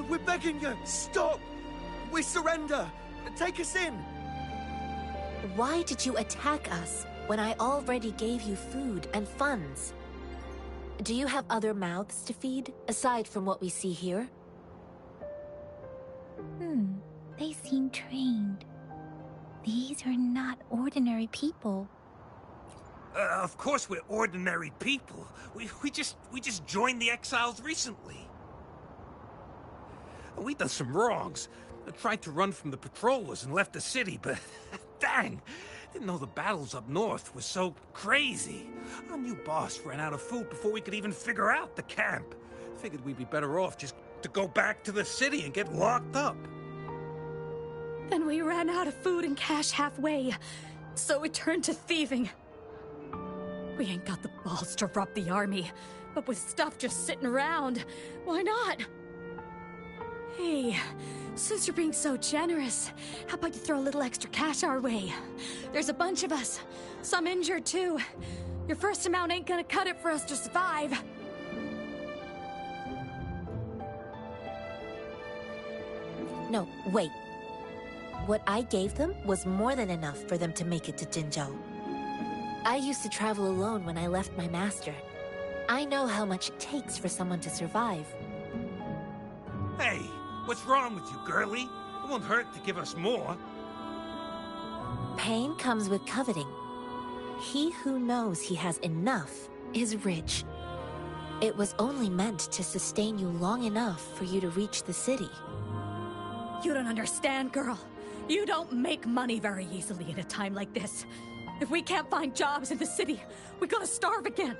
We're begging you, stop! We surrender! Take us in! Why did you attack us when I already gave you food and funds? Do you have other mouths to feed, aside from what we see here? They seem trained. These are not ordinary people. Of course we're ordinary people. We just joined the exiles recently. We done some wrongs. I tried to run from the patrollers and left the city, but dang, didn't know the battles up north were so crazy. Our new boss ran out of food before we could even figure out the camp. Figured we'd be better off just to go back to the city and get locked up. Then we ran out of food and cash halfway, so we turned to thieving. We ain't got the balls to rob the army, but with stuff just sitting around, why not? Hey, since you're being so generous, how about you throw a little extra cash our way? There's a bunch of us, some injured too. Your first amount ain't gonna cut it for us to survive. No, wait. What I gave them was more than enough for them to make it to Jinzhou. I used to travel alone when I left my master. I know how much it takes for someone to survive. Hey, what's wrong with you, girlie? It won't hurt to give us more. Pain comes with coveting. He who knows he has enough is rich. It was only meant to sustain you long enough for you to reach the city. You don't understand, girl. You don't make money very easily in a time like this. If we can't find jobs in the city, we're gonna starve again.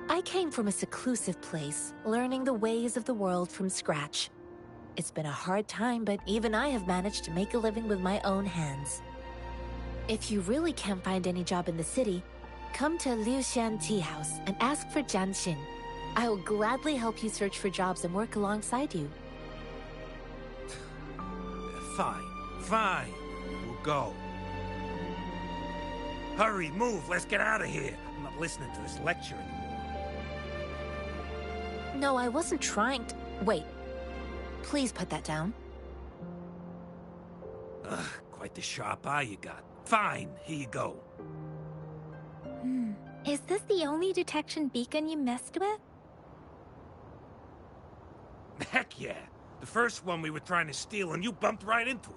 I came from a seclusive place, learning the ways of the world from scratch. It's been a hard time, but even I have managed to make a living with my own hands. If you really can't find any job in the city, come to Liu Xian Tea House and ask for Jian Xin. I will gladly help you search for jobs and work alongside you. Fine. We'll go. Hurry, move, let's get out of here. I'm not listening to this lecture anymore. No, I wasn't trying to... Wait. Please put that down. Ugh, quite the sharp eye you got. Fine, here you go. Is this the only detection beacon you messed with? Heck yeah. The first one we were trying to steal and you bumped right into it.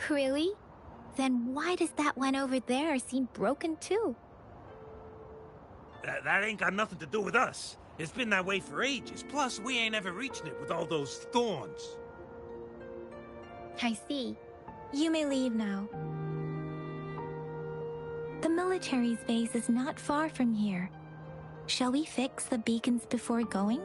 Really? Then why does that one over there seem broken too? That ain't got nothing to do with us. It's been that way for ages. Plus, we ain't ever reaching it with all those thorns. I see. You may leave now. The military's base is not far from here. Shall we fix the beacons before going?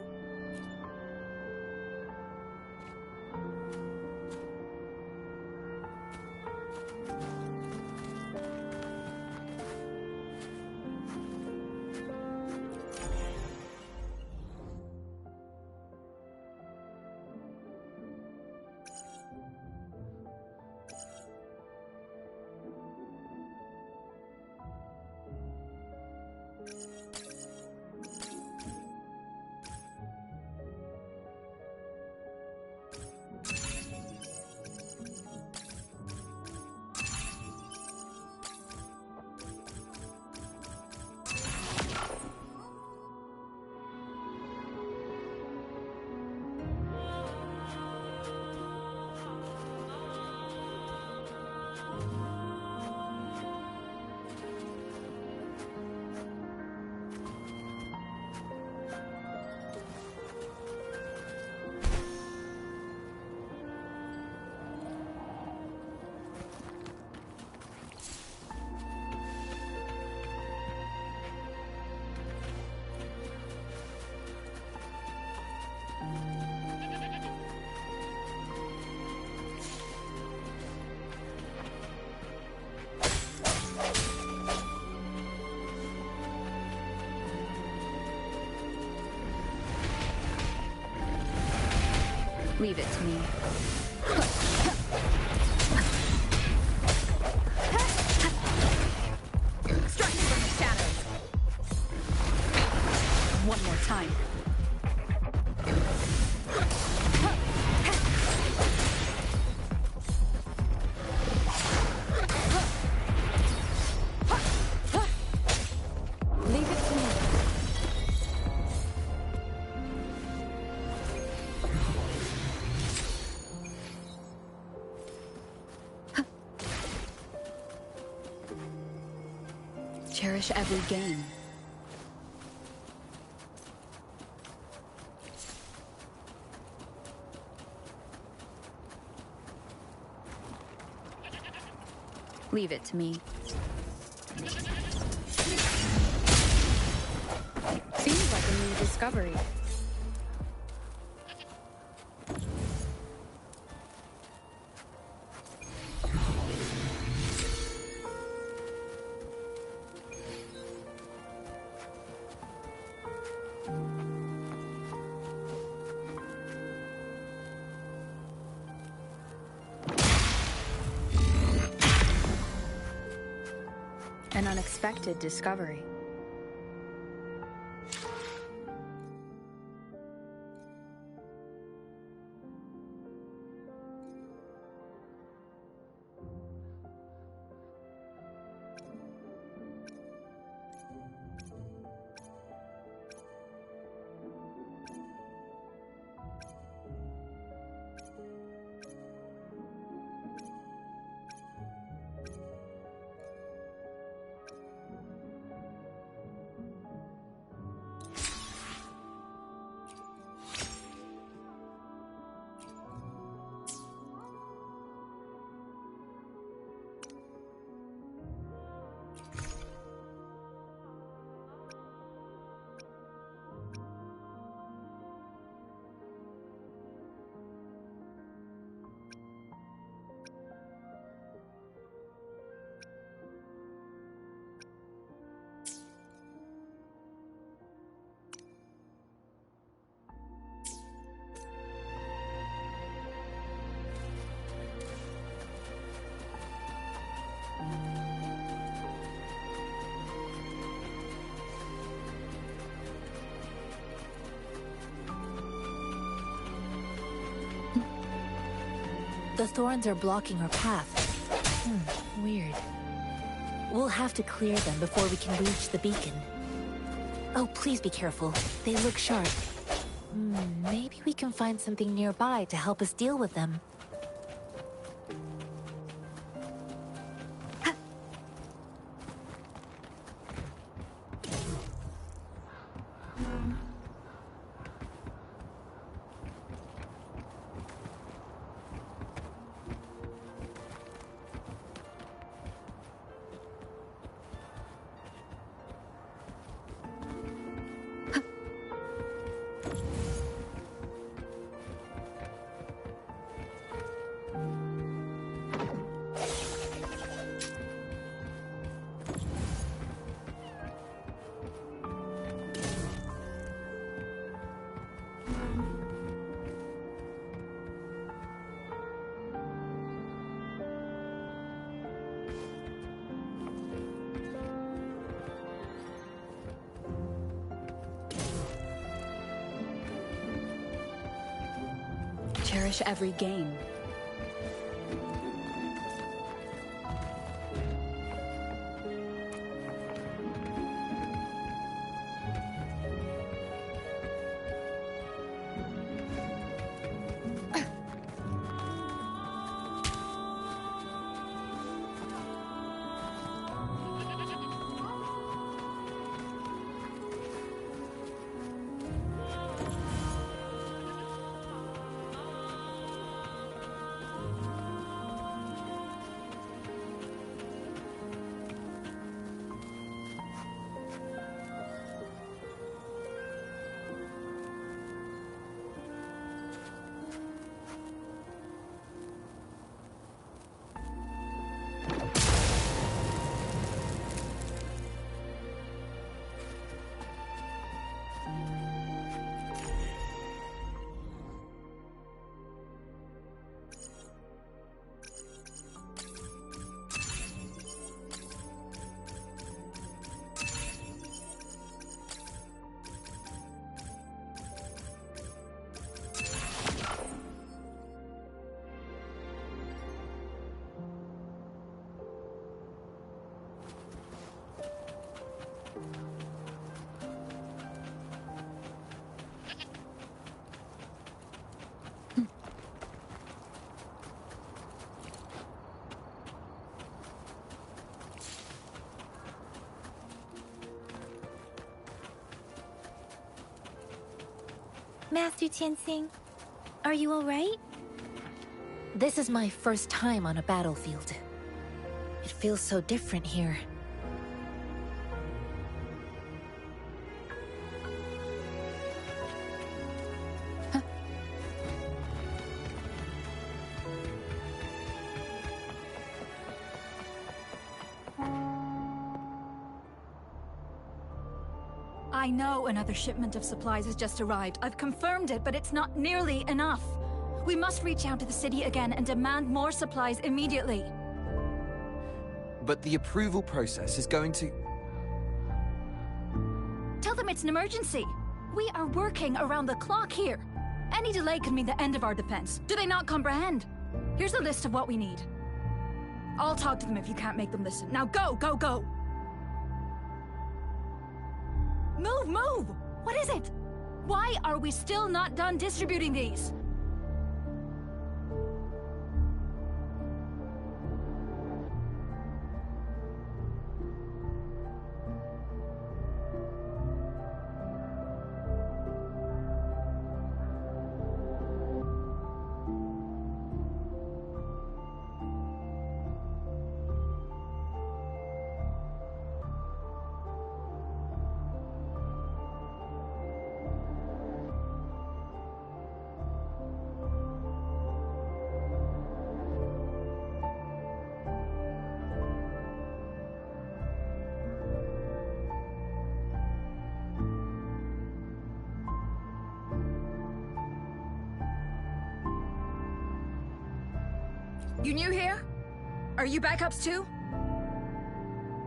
Leave it to me. Strike from the shadows. One more time. Leave it to me. Cherish every gain. Leave it to me. Seems like a new discovery. An unexpected discovery. The thorns are blocking our path. Weird. We'll have to clear them before we can reach the beacon. Oh, please be careful. They look sharp. Maybe we can find something nearby to help us deal with them. Cherish every gain. Master Tianxing, are you alright? This is my first time on a battlefield. It feels so different here. I know another shipment of supplies has just arrived. I've confirmed it, but it's not nearly enough. We must reach out to the city again and demand more supplies immediately. But the approval process is going to... Tell them it's an emergency. We are working around the clock here. Any delay could mean the end of our defense. Do they not comprehend? Here's a list of what we need. I'll talk to them if you can't make them listen. Now go, go, go! Move, move! What is it? Why are we still not done distributing these? You new here? Are you backups too?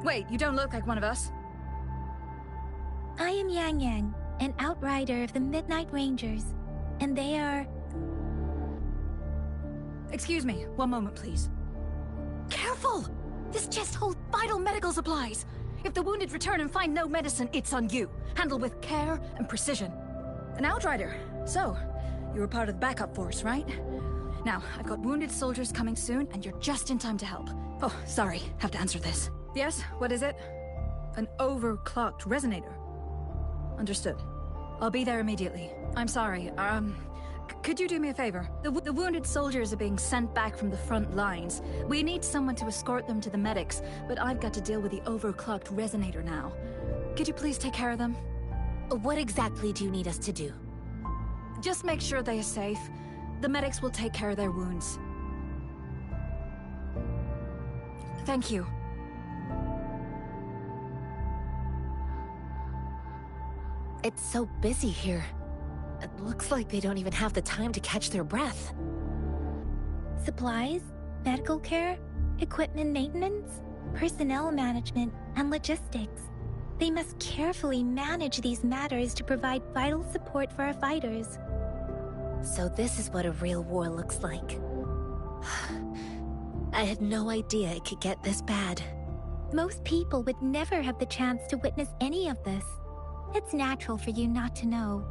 Wait, you don't look like one of us. I am Yang Yang, an outrider of the Midnight Rangers, and they are... Excuse me, one moment, please. Careful! This chest holds vital medical supplies. If the wounded return and find no medicine, it's on you. Handle with care and precision. An outrider. So, you were part of the backup force, right? Now, I've got wounded soldiers coming soon, and you're just in time to help. Oh, sorry, have to answer this. Yes, what is it? An overclocked resonator. Understood. I'll be there immediately. I'm sorry, could you do me a favor? The wounded soldiers are being sent back from the front lines. We need someone to escort them to the medics, but I've got to deal with the overclocked resonator now. Could you please take care of them? What exactly do you need us to do? Just make sure they are safe. The medics will take care of their wounds. Thank you. It's so busy here. It looks like they don't even have the time to catch their breath. Supplies, medical care, equipment maintenance, personnel management, and logistics. They must carefully manage these matters to provide vital support for our fighters. So this is what a real war looks like. I had no idea it could get this bad. Most people would never have the chance to witness any of this. It's natural for you not to know.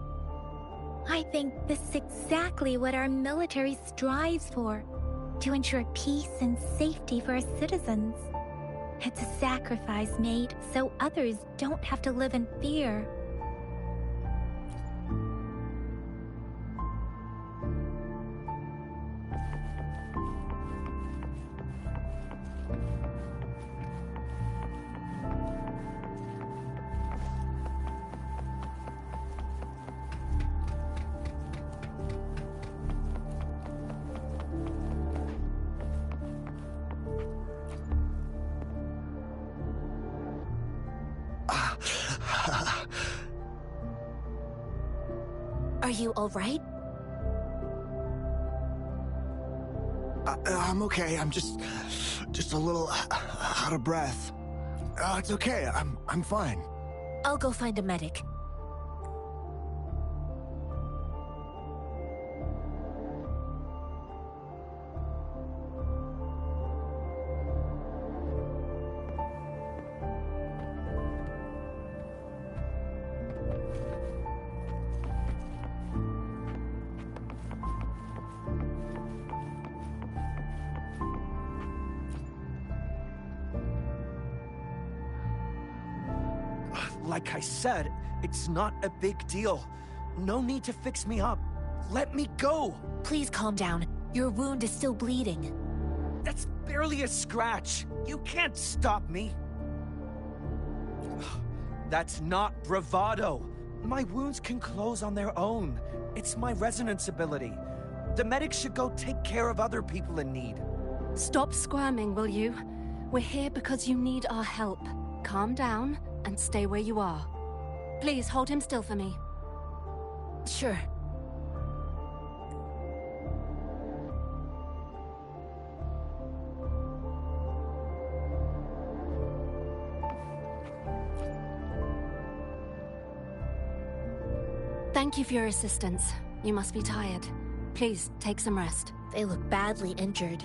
I think this is exactly what our military strives for, to ensure peace and safety for our citizens. It's a sacrifice made so others don't have to live in fear. Are you all right? I'm okay. I'm just a little out of breath. It's okay. I'm fine. I'll go find a medic. Like I said, it's not a big deal. No need to fix me up. Let me go! Please calm down. Your wound is still bleeding. That's barely a scratch. You can't stop me. That's not bravado. My wounds can close on their own. It's my resonance ability. The medics should go take care of other people in need. Stop squirming, will you? We're here because you need our help. Calm down and stay where you are. Please hold him still for me. Sure. Thank you for your assistance. You must be tired. Please, take some rest. They look badly injured.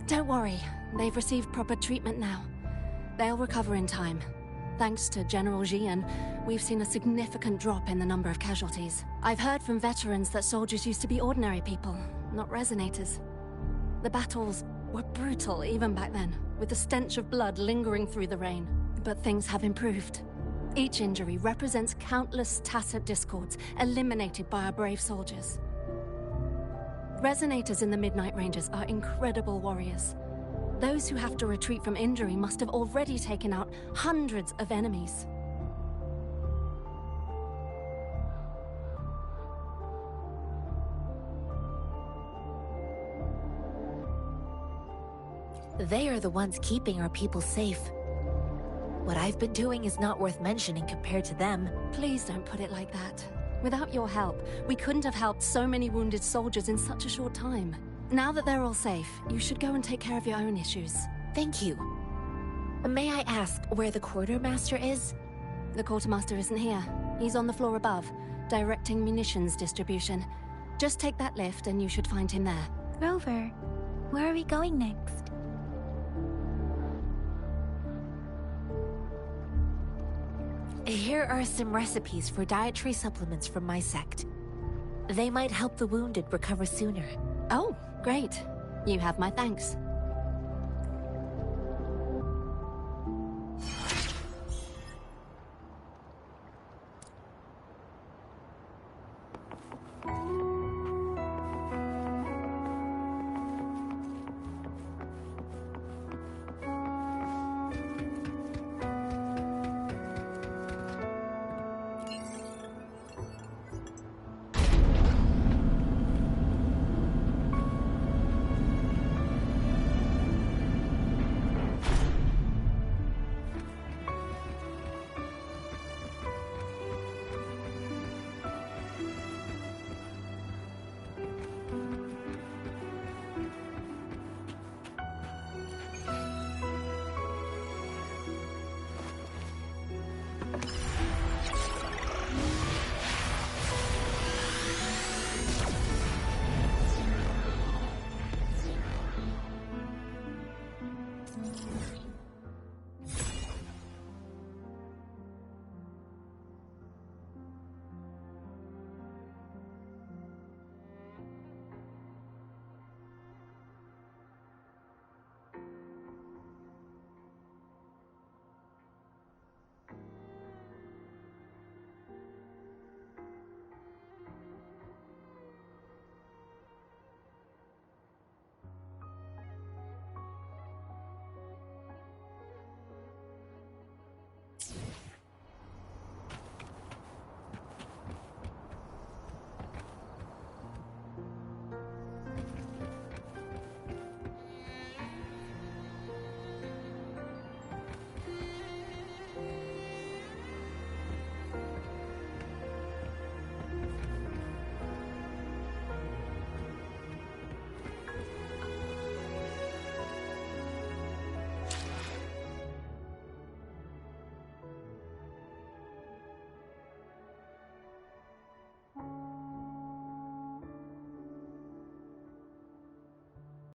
Don't worry. They've received proper treatment now. They'll recover in time. Thanks to General Jian, we've seen a significant drop in the number of casualties. I've heard from veterans that soldiers used to be ordinary people, not resonators. The battles were brutal even back then, with the stench of blood lingering through the rain. But things have improved. Each injury represents countless tacit discords eliminated by our brave soldiers. Resonators in the Midnight Rangers are incredible warriors. Those who have to retreat from injury must have already taken out hundreds of enemies. They are the ones keeping our people safe. What I've been doing is not worth mentioning compared to them. Please don't put it like that. Without your help, we couldn't have helped so many wounded soldiers in such a short time. Now that they're all safe, you should go and take care of your own issues. Thank you. May I ask where the quartermaster is? The quartermaster isn't here. He's on the floor above, directing munitions distribution. Just take that lift and you should find him there. Rover, Where are we going next? Here are some recipes for dietary supplements from my sect. They might help the wounded recover sooner. Oh, great. You have my thanks.